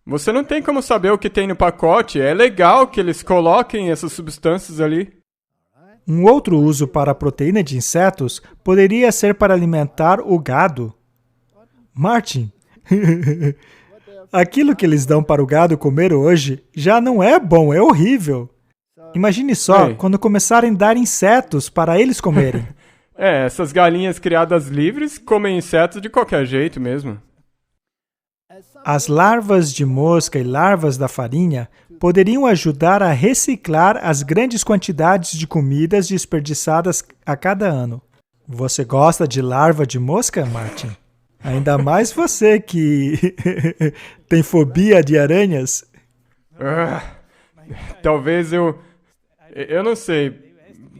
Você não tem como saber o que tem no pacote. É legal que eles coloquem essas substâncias ali. Um outro uso para a proteína de insetos poderia ser para alimentar o gado. Martin, aquilo que eles dão para o gado comer hoje já não é bom, é horrível. Imagine só, quando começarem a dar insetos para eles comerem. Essas galinhas criadas livres comem insetos de qualquer jeito mesmo. As larvas de mosca e larvas da farinha poderiam ajudar a reciclar as grandes quantidades de comidas desperdiçadas a cada ano. Você gosta de larva de mosca, Martin? Ainda mais você que tem fobia de aranhas. Talvez eu não sei.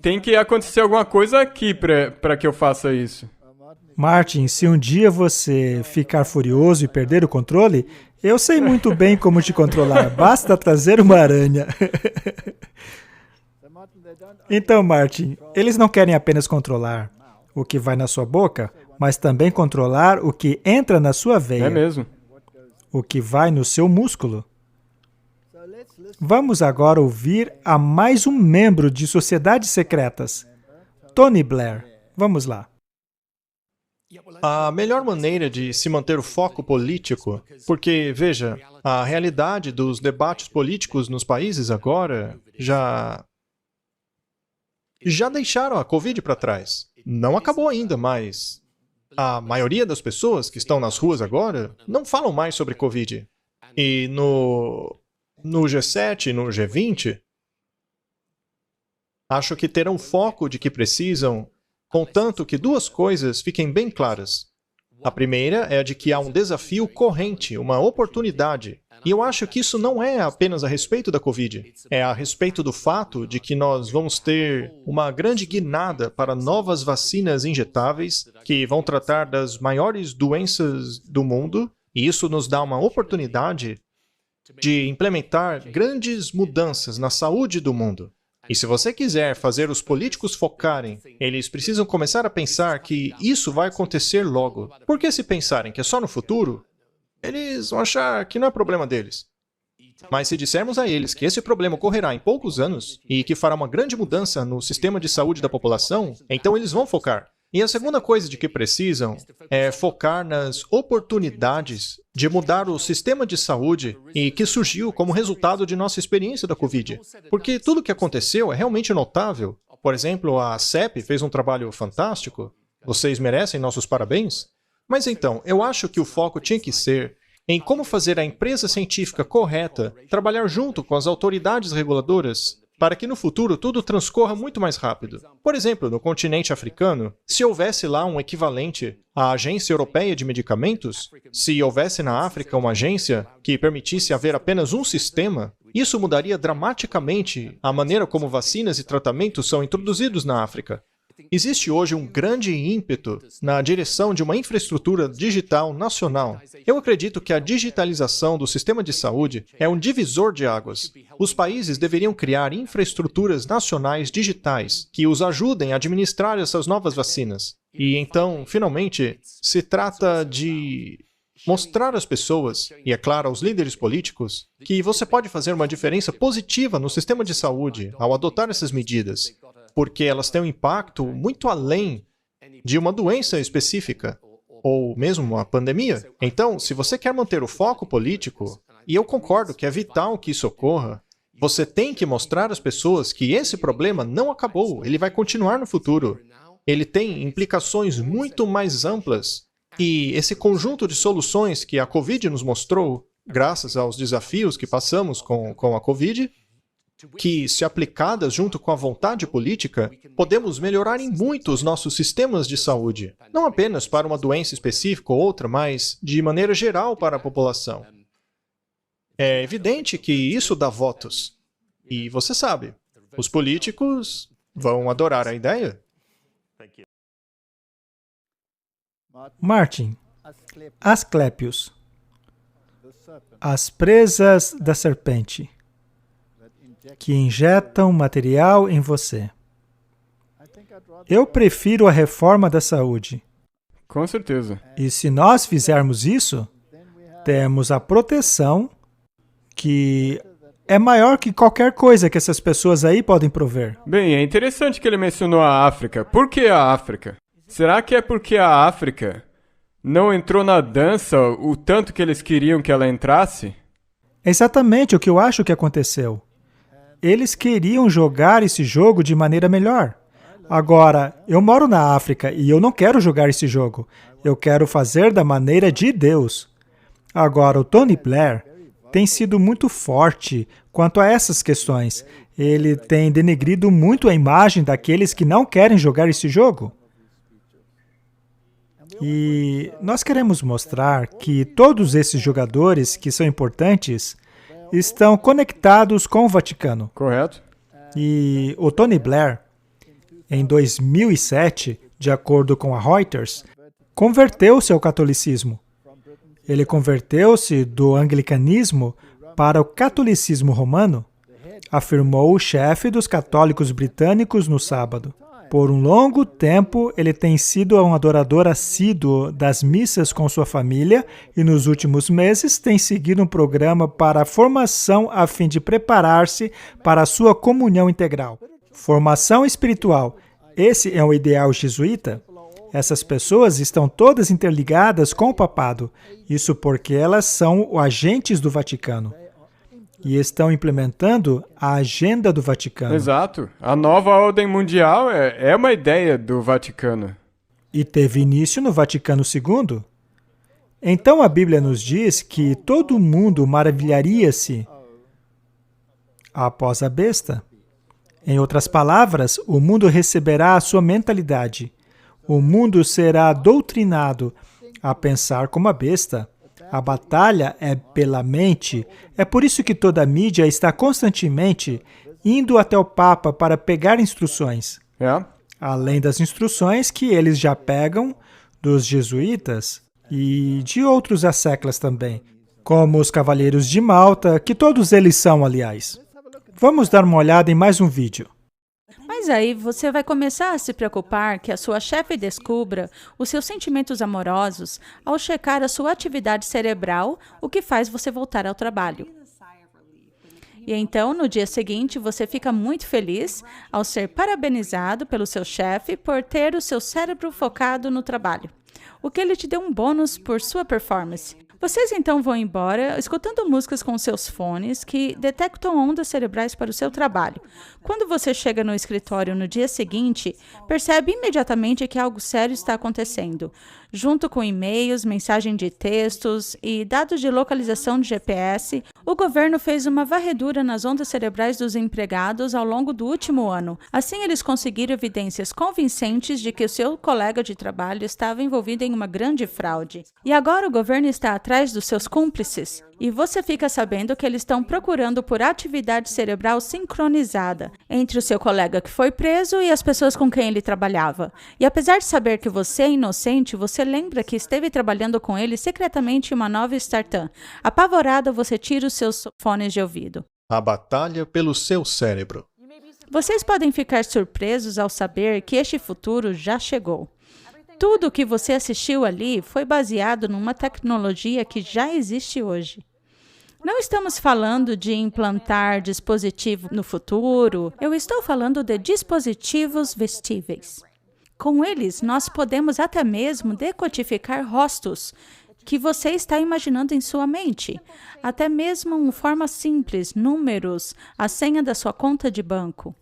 Tem que acontecer alguma coisa aqui para que eu faça isso. Martin, se um dia você ficar furioso e perder o controle, eu sei muito bem como te controlar. Basta trazer uma aranha. Então, Martin, eles não querem apenas controlar o que vai na sua boca, mas também controlar o que entra na sua veia. É mesmo. O que vai no seu músculo. Vamos agora ouvir a mais um membro de Sociedades Secretas, Tony Blair. Vamos lá. A melhor maneira de se manter o foco político, porque, veja, a realidade dos debates políticos nos países agora já deixaram a Covid para trás. Não acabou ainda, mas a maioria das pessoas que estão nas ruas agora não falam mais sobre Covid. E no G7, no G20, acho que terão foco de que precisam, contanto que 2 coisas fiquem bem claras. A primeira é a de que há um desafio corrente, uma oportunidade, E eu acho que isso não é apenas a respeito da Covid. É a respeito do fato de que nós vamos ter uma grande guinada para novas vacinas injetáveis que vão tratar das maiores doenças do mundo. E isso nos dá uma oportunidade de implementar grandes mudanças na saúde do mundo. E se você quiser fazer os políticos focarem, eles precisam começar a pensar que isso vai acontecer logo. Porque se pensarem que é só no futuro, eles vão achar que não é problema deles. Mas se dissermos a eles que esse problema ocorrerá em poucos anos e que fará uma grande mudança no sistema de saúde da população, então eles vão focar. E a segunda coisa de que precisam é focar nas oportunidades de mudar o sistema de saúde e que surgiu como resultado de nossa experiência da Covid. Porque tudo o que aconteceu é realmente notável. Por exemplo, a CEP fez um trabalho fantástico. Vocês merecem nossos parabéns. Mas então, eu acho que o foco tinha que ser em como fazer a empresa científica correta trabalhar junto com as autoridades reguladoras para que no futuro tudo transcorra muito mais rápido. Por exemplo, no continente africano, se houvesse lá um equivalente à Agência Europeia de Medicamentos, se houvesse na África uma agência que permitisse haver apenas um sistema, isso mudaria dramaticamente a maneira como vacinas e tratamentos são introduzidos na África. Existe hoje um grande ímpeto na direção de uma infraestrutura digital nacional. Eu acredito que a digitalização do sistema de saúde é um divisor de águas. Os países deveriam criar infraestruturas nacionais digitais que os ajudem a administrar essas novas vacinas. E então, finalmente, se trata de mostrar às pessoas, e é claro aos líderes políticos, que você pode fazer uma diferença positiva no sistema de saúde ao adotar essas medidas. Porque elas têm um impacto muito além de uma doença específica, ou mesmo uma pandemia. Então, se você quer manter o foco político, e eu concordo que é vital que isso ocorra, você tem que mostrar às pessoas que esse problema não acabou, ele vai continuar no futuro. Ele tem implicações muito mais amplas. E esse conjunto de soluções que a Covid nos mostrou, graças aos desafios que passamos com a Covid, que, se aplicadas junto com a vontade política, podemos melhorar em muito os nossos sistemas de saúde. Não apenas para uma doença específica ou outra, mas de maneira geral para a população. É evidente que isso dá votos. E você sabe, os políticos vão adorar a ideia. Martin, Asclepius, as presas da serpente que injetam material em você. Eu prefiro a reforma da saúde. Com certeza. E se nós fizermos isso, temos a proteção que é maior que qualquer coisa que essas pessoas aí podem prover. Bem, é interessante que ele mencionou a África. Por que a África? Será que é porque a África não entrou na dança o tanto que eles queriam que ela entrasse? É exatamente o que eu acho que aconteceu. Eles queriam jogar esse jogo de maneira melhor. Agora, eu moro na África e eu não quero jogar esse jogo. Eu quero fazer da maneira de Deus. Agora, o Tony Blair tem sido muito forte quanto a essas questões. Ele tem denegrido muito a imagem daqueles que não querem jogar esse jogo. E nós queremos mostrar que todos esses jogadores que são importantes estão conectados com o Vaticano. Correto. E o Tony Blair, em 2007, de acordo com a Reuters, converteu-se ao catolicismo. Ele converteu-se do anglicanismo para o catolicismo romano, afirmou o chefe dos católicos britânicos no sábado. Por um longo tempo, ele tem sido um adorador assíduo das missas com sua família e, nos últimos meses, tem seguido um programa para a formação a fim de preparar-se para a sua comunhão integral. Formação espiritual. Esse é o ideal jesuíta? Essas pessoas estão todas interligadas com o papado. Isso porque elas são agentes do Vaticano. E estão implementando a agenda do Vaticano. Exato. A nova ordem mundial é uma ideia do Vaticano. E teve início no Vaticano II. Então a Bíblia nos diz que todo mundo maravilharia-se após a besta. Em outras palavras, o mundo receberá a sua mentalidade. O mundo será doutrinado a pensar como a besta. A batalha é pela mente. É por isso que toda a mídia está constantemente indo até o Papa para pegar instruções. É? Além das instruções que eles já pegam dos jesuítas e de outros asseclas também, como os Cavaleiros de Malta, que todos eles são, aliás. Vamos dar uma olhada em mais um vídeo. Mas aí você vai começar a se preocupar que a sua chefe descubra os seus sentimentos amorosos ao checar a sua atividade cerebral, o que faz você voltar ao trabalho. E então, no dia seguinte, você fica muito feliz ao ser parabenizado pelo seu chefe por ter o seu cérebro focado no trabalho, o que ele te deu um bônus por sua performance. Vocês então vão embora escutando músicas com seus fones que detectam ondas cerebrais para o seu trabalho. Quando você chega no escritório no dia seguinte, percebe imediatamente que algo sério está acontecendo. Junto com e-mails, mensagem de textos e dados de localização de GPS, o governo fez uma varredura nas ondas cerebrais dos empregados ao longo do último ano. Assim, eles conseguiram evidências convincentes de que o seu colega de trabalho estava envolvido em uma grande fraude. E agora o governo está atrás dos seus cúmplices. E você fica sabendo que eles estão procurando por atividade cerebral sincronizada entre o seu colega que foi preso e as pessoas com quem ele trabalhava. E apesar de saber que você é inocente, você lembra que esteve trabalhando com ele secretamente em uma nova startup. Apavorada, você tira os seus fones de ouvido. A batalha pelo seu cérebro. Vocês podem ficar surpresos ao saber que este futuro já chegou. Tudo o que você assistiu ali foi baseado numa tecnologia que já existe hoje. Não estamos falando de implantar dispositivo no futuro, eu estou falando de dispositivos vestíveis. Com eles, nós podemos até mesmo decodificar rostos que você está imaginando em sua mente, até mesmo em forma simples, números, a senha da sua conta de banco.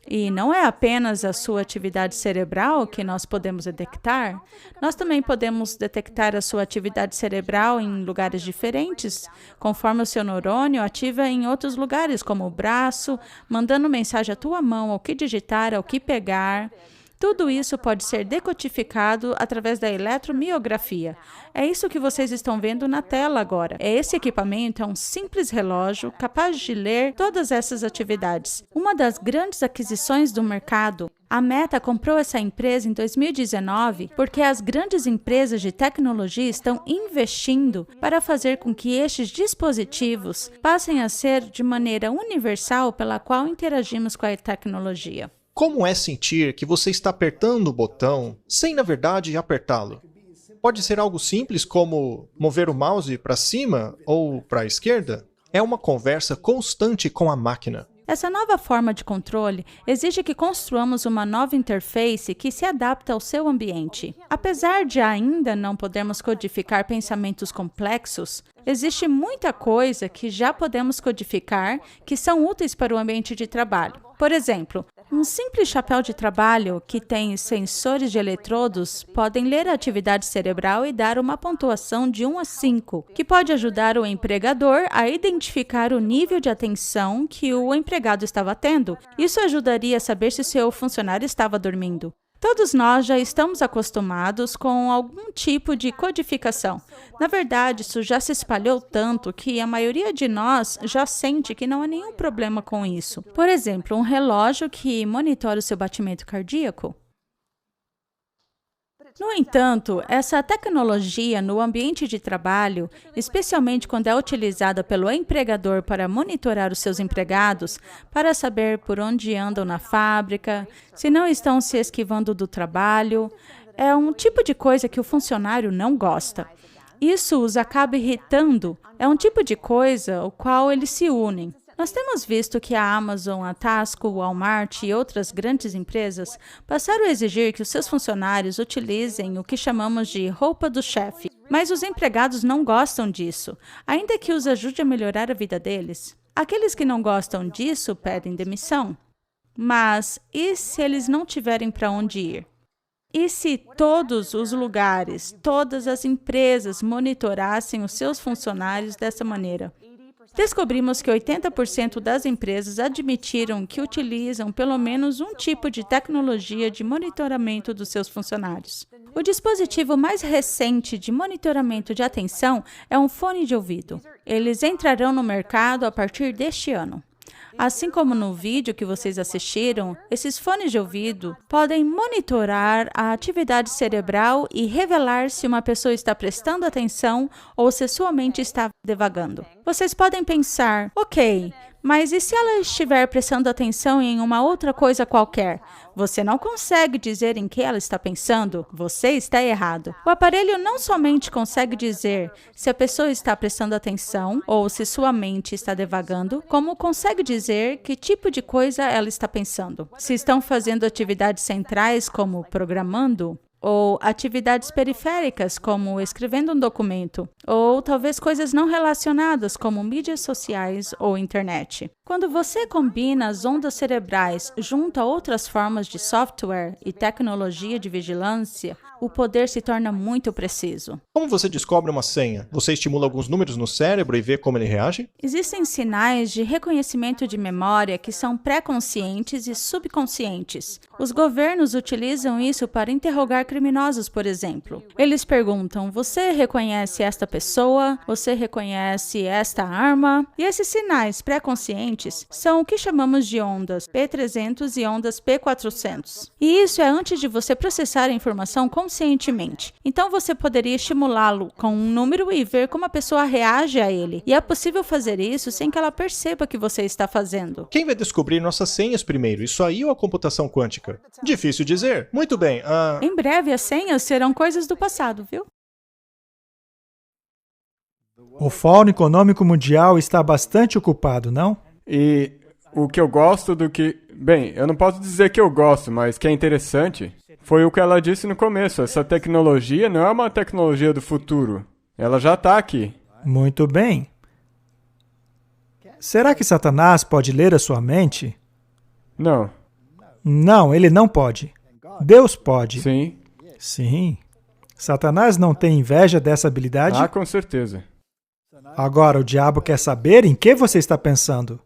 E não é apenas a sua atividade cerebral que nós podemos detectar, nós também podemos detectar a sua atividade cerebral em lugares diferentes, conforme o seu neurônio ativa em outros lugares, como o braço, mandando mensagem à tua mão, ao que digitar, ao que pegar. Tudo isso pode ser decodificado através da eletromiografia. É isso que vocês estão vendo na tela agora. Esse equipamento é um simples relógio capaz de ler todas essas atividades. Uma das grandes aquisições do mercado. A Meta comprou essa empresa em 2019 porque as grandes empresas de tecnologia estão investindo para fazer com que estes dispositivos passem a ser de maneira universal pela qual interagimos com a tecnologia. Como é sentir que você está apertando o botão sem, na verdade, apertá-lo? Pode ser algo simples como mover o mouse para cima ou para a esquerda? É uma conversa constante com a máquina. Essa nova forma de controle exige que construamos uma nova interface que se adapta ao seu ambiente. Apesar de ainda não podermos codificar pensamentos complexos, existe muita coisa que já podemos codificar que são úteis para o ambiente de trabalho. Por exemplo, um simples chapéu de trabalho que tem sensores de eletrodos podem ler a atividade cerebral e dar uma pontuação de 1 a 5, que pode ajudar o empregador a identificar o nível de atenção que o empregado estava tendo. Isso ajudaria a saber se seu funcionário estava dormindo. Todos nós já estamos acostumados com algum tipo de codificação. Na verdade, isso já se espalhou tanto que a maioria de nós já sente que não há nenhum problema com isso. Por exemplo, um relógio que monitora o seu batimento cardíaco. No entanto, essa tecnologia no ambiente de trabalho, especialmente quando é utilizada pelo empregador para monitorar os seus empregados, para saber por onde andam na fábrica, se não estão se esquivando do trabalho, é um tipo de coisa que o funcionário não gosta. Isso os acaba irritando, é um tipo de coisa ao qual eles se unem. Nós temos visto que a Amazon, a Tasco, o Walmart e outras grandes empresas passaram a exigir que os seus funcionários utilizem o que chamamos de roupa do chefe. Mas os empregados não gostam disso, ainda que os ajude a melhorar a vida deles. Aqueles que não gostam disso pedem demissão. Mas e se eles não tiverem para onde ir? E se todos os lugares, todas as empresas monitorassem os seus funcionários dessa maneira? Descobrimos que 80% das empresas admitiram que utilizam pelo menos um tipo de tecnologia de monitoramento dos seus funcionários. O dispositivo mais recente de monitoramento de atenção é um fone de ouvido. Eles entrarão no mercado a partir deste ano. Assim como no vídeo que vocês assistiram, esses fones de ouvido podem monitorar a atividade cerebral e revelar se uma pessoa está prestando atenção ou se sua mente está divagando. Vocês podem pensar, ok, mas e se ela estiver prestando atenção em uma outra coisa qualquer? Você não consegue dizer em que ela está pensando? Você está errado. O aparelho não somente consegue dizer se a pessoa está prestando atenção ou se sua mente está divagando, como consegue dizer que tipo de coisa ela está pensando. Se estão fazendo atividades centrais, como programando, ou atividades periféricas, como escrevendo um documento, ou talvez coisas não relacionadas, como mídias sociais ou internet. Quando você combina as ondas cerebrais junto a outras formas de software e tecnologia de vigilância, o poder se torna muito preciso. Como você descobre uma senha? Você estimula alguns números no cérebro e vê como ele reage? Existem sinais de reconhecimento de memória que são pré-conscientes e subconscientes. Os governos utilizam isso para interrogar criminosos, por exemplo. Eles perguntam, você reconhece esta pessoa? Você reconhece esta arma? E esses sinais pré-conscientes são o que chamamos de ondas P300 e ondas P400. E isso é antes de você processar a informação conscientemente. Então você poderia estimulá-lo com um número e ver como a pessoa reage a ele. E é possível fazer isso sem que ela perceba que você está fazendo. Quem vai descobrir nossas senhas primeiro? Isso aí ou a computação quântica? Difícil dizer. Muito bem, Em breve, as senhas serão coisas do passado, viu? O Fórum Econômico Mundial está bastante ocupado, não? E o que eu gosto do que... Bem, eu não posso dizer que eu gosto, mas que é interessante foi o que ela disse no começo. Essa tecnologia não é uma tecnologia do futuro. Ela já está aqui. Muito bem. Será que Satanás pode ler a sua mente? Não. Não, ele não pode. Deus pode. Sim. Sim. Satanás não tem inveja dessa habilidade? Ah, com certeza. Agora, o diabo quer saber em que você está pensando.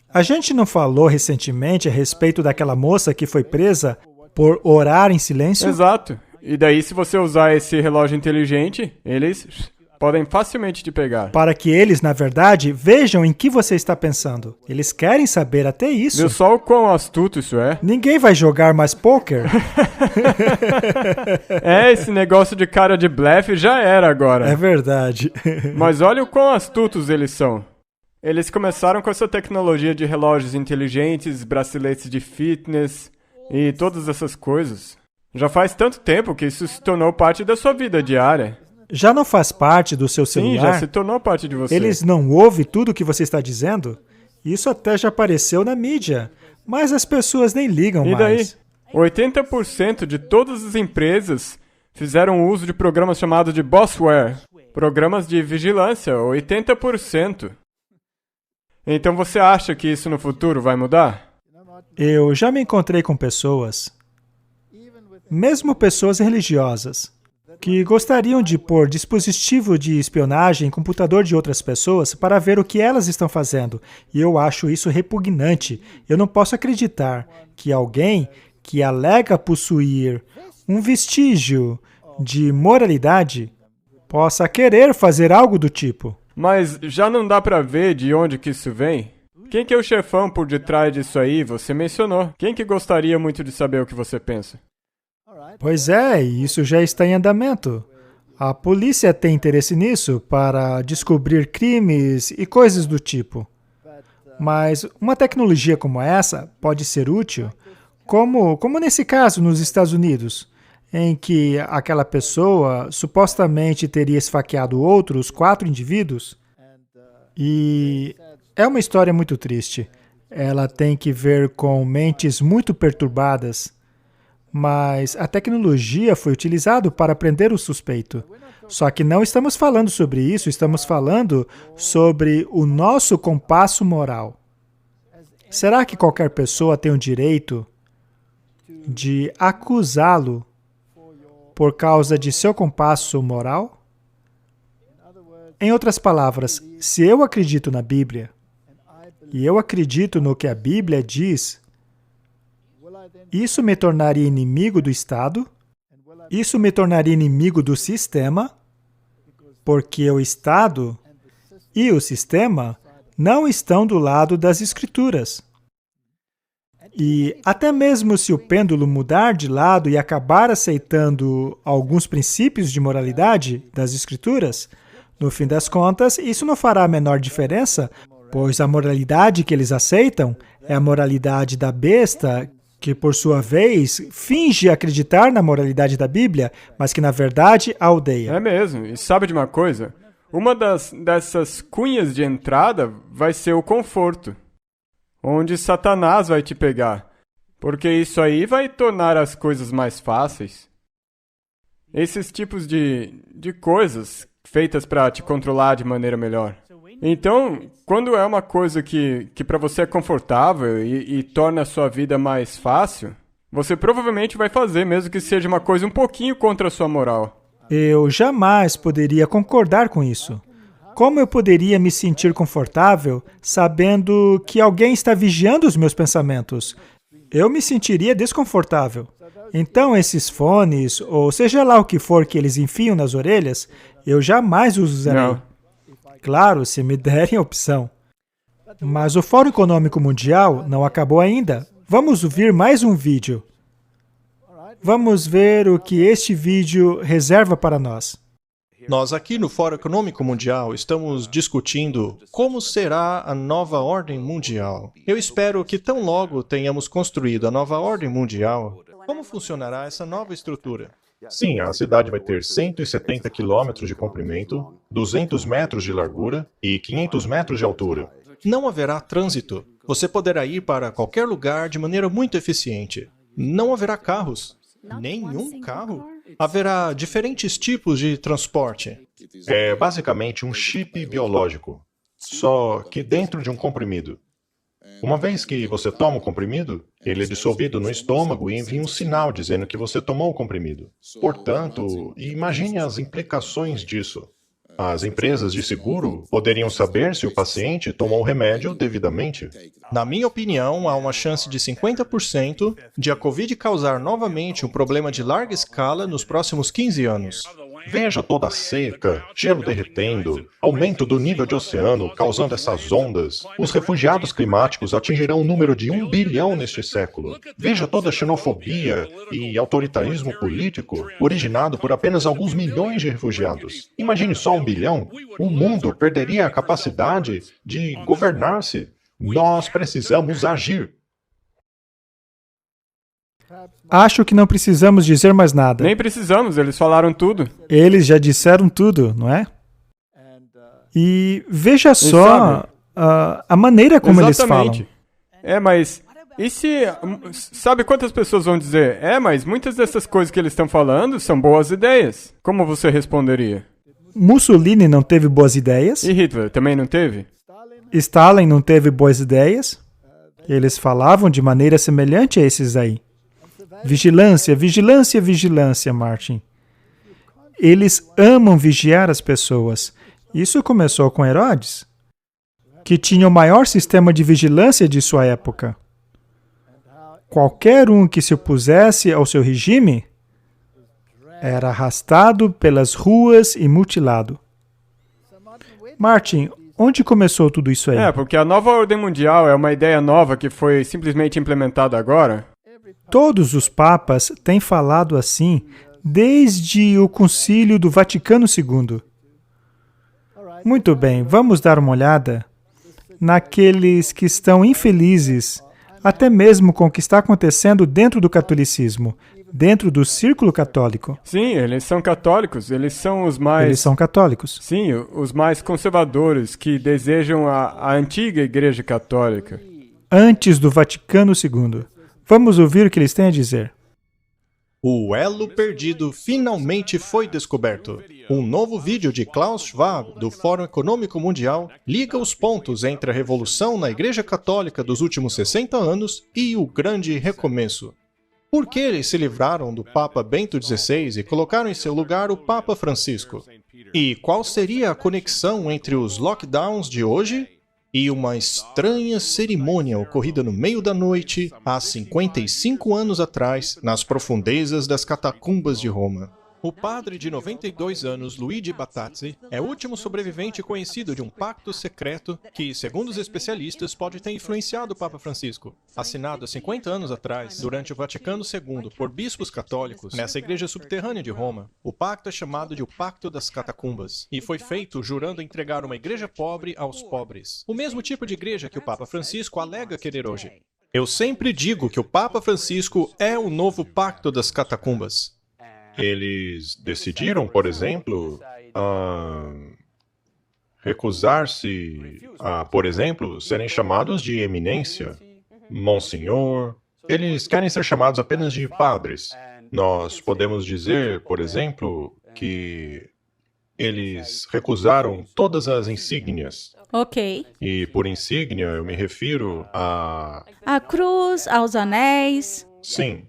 A gente não falou recentemente a respeito daquela moça que foi presa por orar em silêncio? Exato. E daí, se você usar esse relógio inteligente, eles podem facilmente te pegar. Para que eles, na verdade, vejam em que você está pensando. Eles querem saber até isso. Viu só o quão astuto isso é? Ninguém vai jogar mais pôquer. Esse negócio de cara de blefe já era agora. É verdade. Mas olha o quão astutos eles são. Eles começaram com essa tecnologia de relógios inteligentes, braceletes de fitness e todas essas coisas. Já faz tanto tempo que isso se tornou parte da sua vida diária. Já não faz parte do seu Sim, celular? já se tornou parte de você. Eles não ouvem tudo o que você está dizendo? Isso até já apareceu na mídia, mas as pessoas nem ligam E daí? mais. 80% de todas as empresas fizeram uso de programas chamados de Bossware. Programas de vigilância, 80%. Então você acha que isso no futuro vai mudar? Eu já me encontrei com pessoas, mesmo pessoas religiosas, que gostariam de pôr dispositivo de espionagem em computador de outras pessoas para ver o que elas estão fazendo. E eu acho isso repugnante. Eu não posso acreditar que alguém que alega possuir um vestígio de moralidade possa querer fazer algo do tipo. Mas já não dá pra ver de onde que isso vem? Quem que é o chefão por detrás disso aí? Você mencionou. Quem que gostaria muito de saber o que você pensa? Pois é, isso já está em andamento. A polícia tem interesse nisso para descobrir crimes e coisas do tipo. Mas uma tecnologia como essa pode ser útil, como nesse caso nos Estados Unidos, em que aquela pessoa supostamente teria esfaqueado outros 4 indivíduos. E é uma história muito triste. Ela tem que ver com mentes muito perturbadas. Mas a tecnologia foi utilizada para prender o suspeito. Só que não estamos falando sobre isso, estamos falando sobre o nosso compasso moral. Será que qualquer pessoa tem o direito de acusá-lo por causa de seu compasso moral? Em outras palavras, se eu acredito na Bíblia, e eu acredito no que a Bíblia diz, isso me tornaria inimigo do Estado? Isso me tornaria inimigo do sistema? Porque o Estado e o sistema não estão do lado das Escrituras. E até mesmo se o pêndulo mudar de lado e acabar aceitando alguns princípios de moralidade das Escrituras, no fim das contas, isso não fará a menor diferença, pois a moralidade que eles aceitam é a moralidade da besta, que, por sua vez, finge acreditar na moralidade da Bíblia, mas que, na verdade, a odeia. É mesmo. E sabe de uma coisa? Uma dessas cunhas de entrada vai ser o conforto, onde Satanás vai te pegar, porque isso aí vai tornar as coisas mais fáceis. Esses tipos de coisas feitas para te controlar de maneira melhor. Então, quando é uma coisa que para você é confortável e torna a sua vida mais fácil, você provavelmente vai fazer, mesmo que seja uma coisa um pouquinho contra a sua moral. Eu jamais poderia concordar com isso. Como eu poderia me sentir confortável sabendo que alguém está vigiando os meus pensamentos? Eu me sentiria desconfortável. Então, esses fones, ou seja lá o que for que eles enfiam nas orelhas, eu jamais os usarei. Não. Claro, se me derem a opção. Mas o Fórum Econômico Mundial não acabou ainda. Vamos ouvir mais um vídeo. Vamos ver o que este vídeo reserva para nós. Nós aqui no Fórum Econômico Mundial estamos discutindo como será a nova ordem mundial. Eu espero que tão logo tenhamos construído a nova ordem mundial, como funcionará essa nova estrutura? Sim, a cidade vai ter 170 quilômetros de comprimento, 200 metros de largura e 500 metros de altura. Não haverá trânsito. Você poderá ir para qualquer lugar de maneira muito eficiente. Não haverá carros. Nenhum carro? Haverá diferentes tipos de transporte. É basicamente um chip biológico, só que dentro de um comprimido. Uma vez que você toma o comprimido, ele é dissolvido no estômago e envia um sinal dizendo que você tomou o comprimido. Portanto, imagine as implicações disso. As empresas de seguro poderiam saber se o paciente tomou o remédio devidamente. Na minha opinião, há uma chance de 50% de a Covid causar novamente um problema de larga escala nos próximos 15 anos. Veja toda a seca, gelo derretendo, aumento do nível de oceano causando essas ondas. Os refugiados climáticos atingirão um número de 1 bilhão neste século. Veja toda a xenofobia e autoritarismo político originado por apenas alguns milhões de refugiados. Imagine só 1 bilhão. O mundo perderia a capacidade de governar-se. Nós precisamos agir. Acho que não precisamos dizer mais nada. Nem precisamos, eles falaram tudo. Eles já disseram tudo, não é? E veja só sabe? A maneira como Exatamente. eles falam. É, mas e se... Sabe quantas pessoas vão dizer? É, mas muitas dessas coisas que eles estão falando são boas ideias. Como você responderia? Mussolini não teve boas ideias. E Hitler também não teve? Stalin não teve boas ideias. Eles falavam de maneira semelhante a esses aí. Vigilância, vigilância, vigilância, Martin. Eles amam vigiar as pessoas. Isso começou com Herodes, que tinha o maior sistema de vigilância de sua época. Qualquer um que se opusesse ao seu regime era arrastado pelas ruas e mutilado. Martin, onde começou tudo isso aí? É, porque a nova ordem mundial é uma ideia nova que foi simplesmente implementada agora. Todos os papas têm falado assim desde o Concílio do Vaticano II. Muito bem, vamos dar uma olhada naqueles que estão infelizes, até mesmo com o que está acontecendo dentro do catolicismo, dentro do círculo católico. Sim, eles são católicos, eles são os mais... Eles são católicos. Sim, os mais conservadores, que desejam a antiga Igreja Católica. Antes do Vaticano II. Vamos ouvir o que eles têm a dizer. O elo perdido finalmente foi descoberto. Um novo vídeo de Klaus Schwab, do Fórum Econômico Mundial, liga os pontos entre a revolução na Igreja Católica dos últimos 60 anos e o grande recomeço. Por que eles se livraram do Papa Bento XVI e colocaram em seu lugar o Papa Francisco? E qual seria a conexão entre os lockdowns de hoje e uma estranha cerimônia ocorrida no meio da noite, há 55 anos atrás, nas profundezas das catacumbas de Roma? O padre de 92 anos, Luigi Battazzi, é o último sobrevivente conhecido de um pacto secreto que, segundo os especialistas, pode ter influenciado o Papa Francisco. Assinado há 50 anos atrás, durante o Vaticano II, por bispos católicos, nessa igreja subterrânea de Roma, o pacto é chamado de o Pacto das Catacumbas, e foi feito jurando entregar uma igreja pobre aos pobres. O mesmo tipo de igreja que o Papa Francisco alega querer hoje. Eu sempre digo que o Papa Francisco é o novo Pacto das Catacumbas. Eles decidiram, por exemplo, recusar-se a, por exemplo, serem chamados de eminência, monsenhor. Eles querem ser chamados apenas de padres. Nós podemos dizer, por exemplo, que eles recusaram todas as insígnias. Ok. E por insígnia eu me refiro a... A cruz, aos anéis. Sim,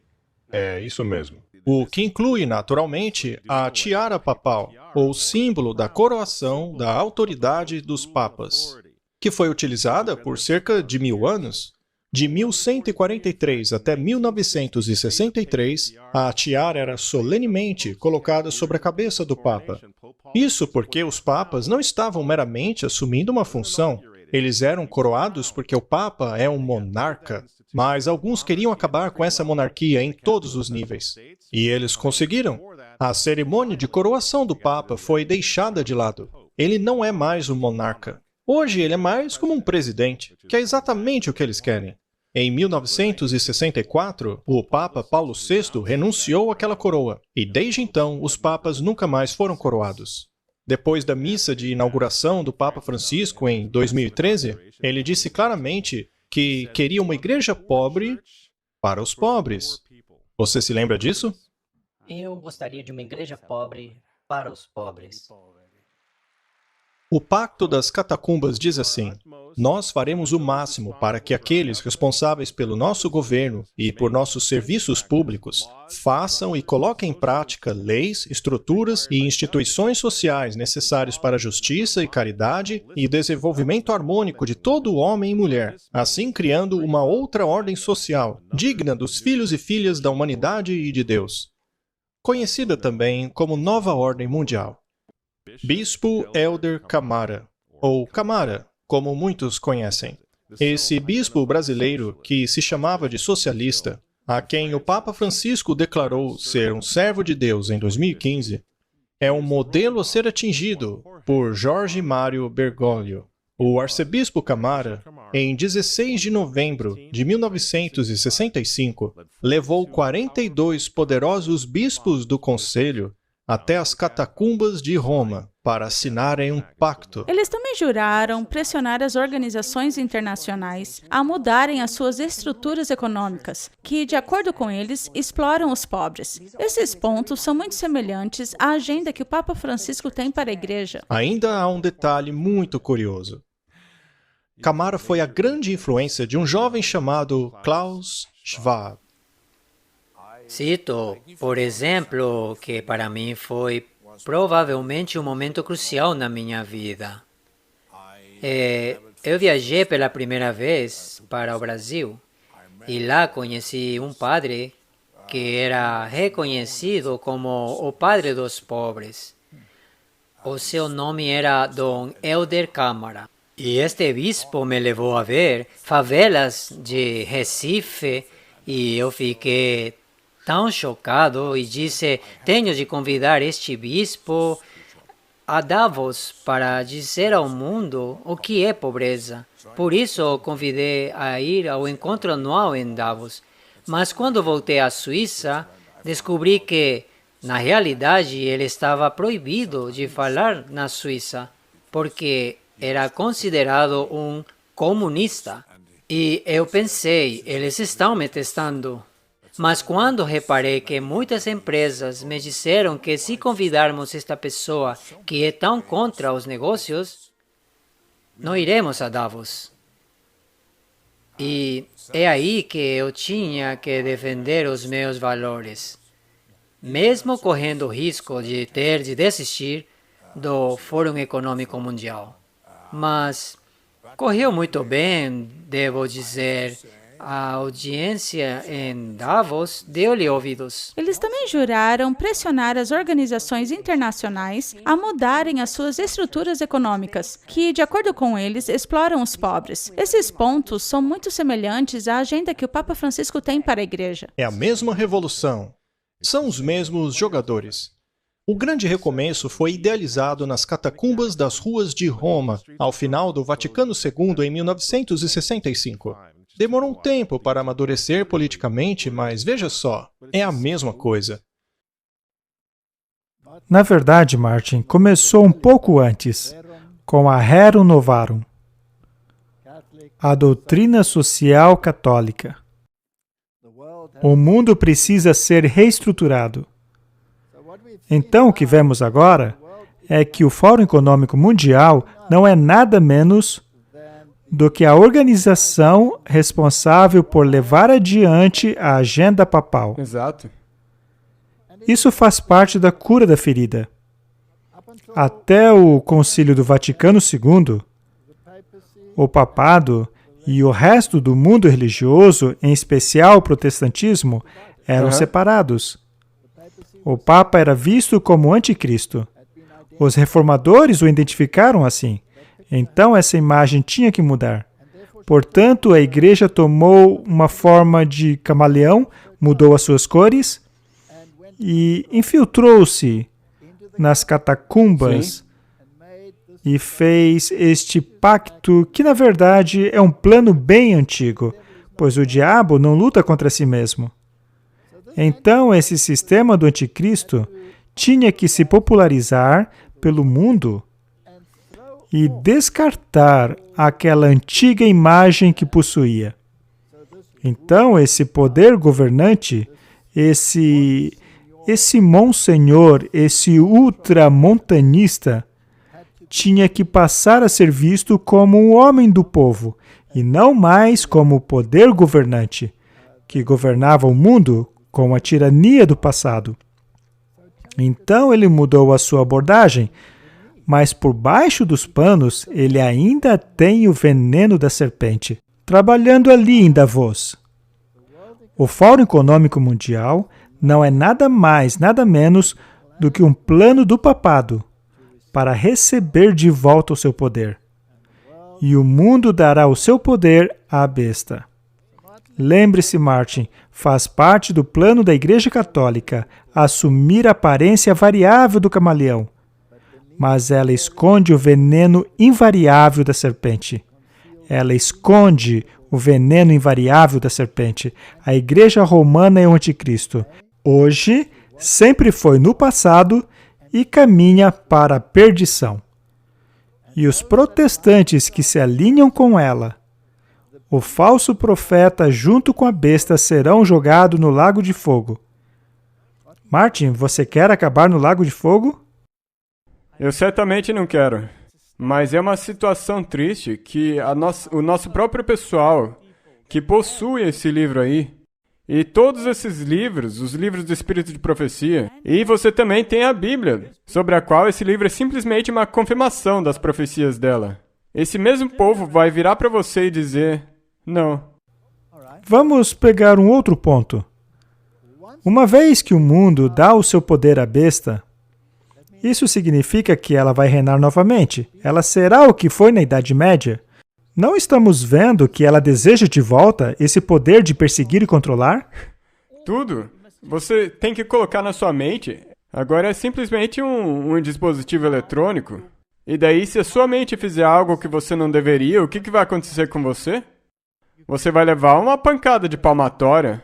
é isso mesmo. O que inclui, naturalmente, a tiara papal, ou símbolo da coroação da autoridade dos papas, que foi utilizada por cerca de 1000 anos. De 1143 até 1963, a tiara era solenemente colocada sobre a cabeça do papa. Isso porque os papas não estavam meramente assumindo uma função. Eles eram coroados porque o papa é um monarca. Mas alguns queriam acabar com essa monarquia em todos os níveis. E eles conseguiram. A cerimônia de coroação do Papa foi deixada de lado. Ele não é mais um monarca. Hoje ele é mais como um presidente, que é exatamente o que eles querem. Em 1964, o Papa Paulo VI renunciou àquela coroa, e desde então os papas nunca mais foram coroados. Depois da missa de inauguração do Papa Francisco em 2013, ele disse claramente que queria uma igreja pobre para os pobres. Você se lembra disso? Eu gostaria de uma igreja pobre para os pobres. O Pacto das Catacumbas diz assim: nós faremos o máximo para que aqueles responsáveis pelo nosso governo e por nossos serviços públicos façam e coloquem em prática leis, estruturas e instituições sociais necessários para a justiça e caridade e desenvolvimento harmônico de todo homem e mulher, assim criando uma outra ordem social, digna dos filhos e filhas da humanidade e de Deus, conhecida também como Nova Ordem Mundial. Bispo Helder Camara, ou Camara, como muitos conhecem. Esse bispo brasileiro, que se chamava de socialista, a quem o Papa Francisco declarou ser um servo de Deus em 2015, é um modelo a ser atingido por Jorge Mário Bergoglio. O arcebispo Camara, em 16 de novembro de 1965, levou 42 poderosos bispos do conselho até as catacumbas de Roma para assinarem um pacto. Eles também juraram pressionar as organizações internacionais a mudarem as suas estruturas econômicas, que, de acordo com eles, exploram os pobres. Esses pontos são muito semelhantes à agenda que o Papa Francisco tem para a Igreja. Ainda há um detalhe muito curioso. Camara foi a grande influência de um jovem chamado Klaus Schwab. Cito, por exemplo, que para mim foi provavelmente um momento crucial na minha vida. Eu viajei pela primeira vez para o Brasil e lá conheci um padre que era reconhecido como o padre dos pobres. O seu nome era Dom Helder Câmara. E este bispo me levou a ver favelas de Recife e eu fiquei tão chocado e disse: tenho de convidar este bispo a Davos para dizer ao mundo o que é pobreza. Por isso o convidei a ir ao encontro anual em Davos. Mas quando voltei à Suíça, descobri que, na realidade, ele estava proibido de falar na Suíça, porque era considerado um comunista. E eu pensei, eles estão me testando. Mas quando reparei que muitas empresas me disseram que se convidarmos esta pessoa que é tão contra os negócios, não iremos a Davos. E é aí que eu tinha que defender os meus valores. Mesmo correndo o risco de ter de desistir, do Fórum Econômico Mundial. Mas correu muito bem, devo dizer. A audiência em Davos deu-lhe ouvidos. Eles também juraram pressionar as organizações internacionais a mudarem as suas estruturas econômicas, que, de acordo com eles, exploram os pobres. Esses pontos são muito semelhantes à agenda que o Papa Francisco tem para a Igreja. É a mesma revolução. São os mesmos jogadores. O Grande Recomeço foi idealizado nas catacumbas das ruas de Roma, ao final do Vaticano II, em 1965. Demorou um tempo para amadurecer politicamente, mas veja só, é a mesma coisa. Na verdade, Martin, começou um pouco antes, com a Rerum Novarum, a doutrina social católica. O mundo precisa ser reestruturado. Então, o que vemos agora é que o Fórum Econômico Mundial não é nada menos do que a organização responsável por levar adiante a agenda papal. Exato. Isso faz parte da cura da ferida. Até o Concílio do Vaticano II, o papado e o resto do mundo religioso, em especial o protestantismo, eram separados. O Papa era visto como anticristo. Os reformadores o identificaram assim. Então, essa imagem tinha que mudar. Portanto, a Igreja tomou uma forma de camaleão, mudou as suas cores e infiltrou-se nas catacumbas e fez este pacto que, na verdade, é um plano bem antigo, pois o diabo não luta contra si mesmo. Então, esse sistema do anticristo tinha que se popularizar pelo mundo e descartar aquela antiga imagem que possuía. Então, esse poder governante, esse monsenhor, esse ultramontanista, tinha que passar a ser visto como um homem do povo, e não mais como o poder governante, que governava o mundo com a tirania do passado. Então, ele mudou a sua abordagem, mas por baixo dos panos, ele ainda tem o veneno da serpente, trabalhando ali em Davos. O Fórum Econômico Mundial não é nada mais, nada menos do que um plano do papado para receber de volta o seu poder. E o mundo dará o seu poder à besta. Lembre-se, Martin, faz parte do plano da Igreja Católica assumir a aparência variável do camaleão, mas ela esconde o veneno invariável da serpente. Ela esconde o veneno invariável da serpente. A Igreja Romana é o anticristo. Hoje, sempre foi no passado e caminha para a perdição. E os protestantes que se alinham com ela, o falso profeta junto com a besta serão jogados no lago de fogo. Martin, você quer acabar no lago de fogo? Eu certamente não quero. Mas é uma situação triste que o nosso próprio pessoal, que possui esse livro aí, e todos esses livros, os livros do Espírito de Profecia, e você também tem a Bíblia, sobre a qual esse livro é simplesmente uma confirmação das profecias dela. Esse mesmo povo vai virar para você e dizer, não. Vamos pegar um outro ponto. Uma vez que o mundo dá o seu poder à besta, isso significa que ela vai reinar novamente. Ela será o que foi na Idade Média. Não estamos vendo que ela deseja de volta esse poder de perseguir e controlar? Tudo. Você tem que colocar na sua mente. Agora é simplesmente um dispositivo eletrônico. E daí, se a sua mente fizer algo que você não deveria, o que vai acontecer com você? Você vai levar uma pancada de palmatória.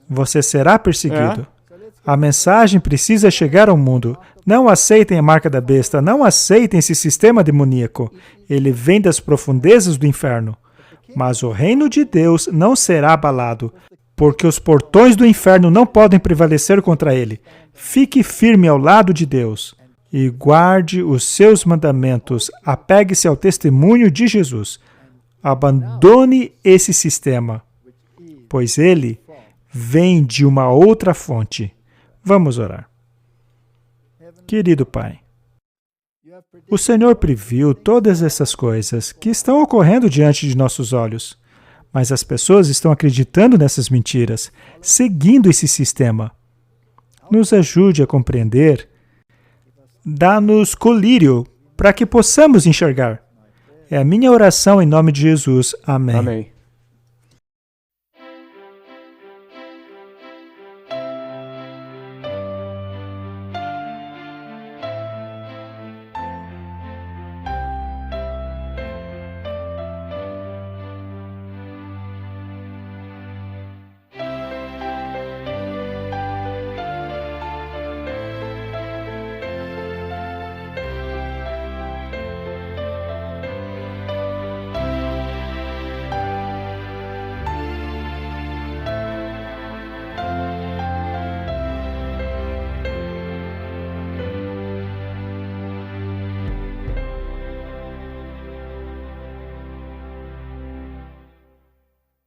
Você será perseguido. A mensagem precisa chegar ao mundo. Não aceitem a marca da besta, não aceitem esse sistema demoníaco. Ele vem das profundezas do inferno. Mas o reino de Deus não será abalado, porque os portões do inferno não podem prevalecer contra ele. Fique firme ao lado de Deus e guarde os seus mandamentos. Apegue-se ao testemunho de Jesus. Abandone esse sistema, pois ele vem de uma outra fonte. Vamos orar. Querido Pai, O Senhor previu todas essas coisas que estão ocorrendo diante de nossos olhos. Mas as pessoas estão acreditando nessas mentiras, seguindo esse sistema. Nos ajude a compreender. Dá-nos colírio para que possamos enxergar. É a minha oração em nome de Jesus. Amém. Amém.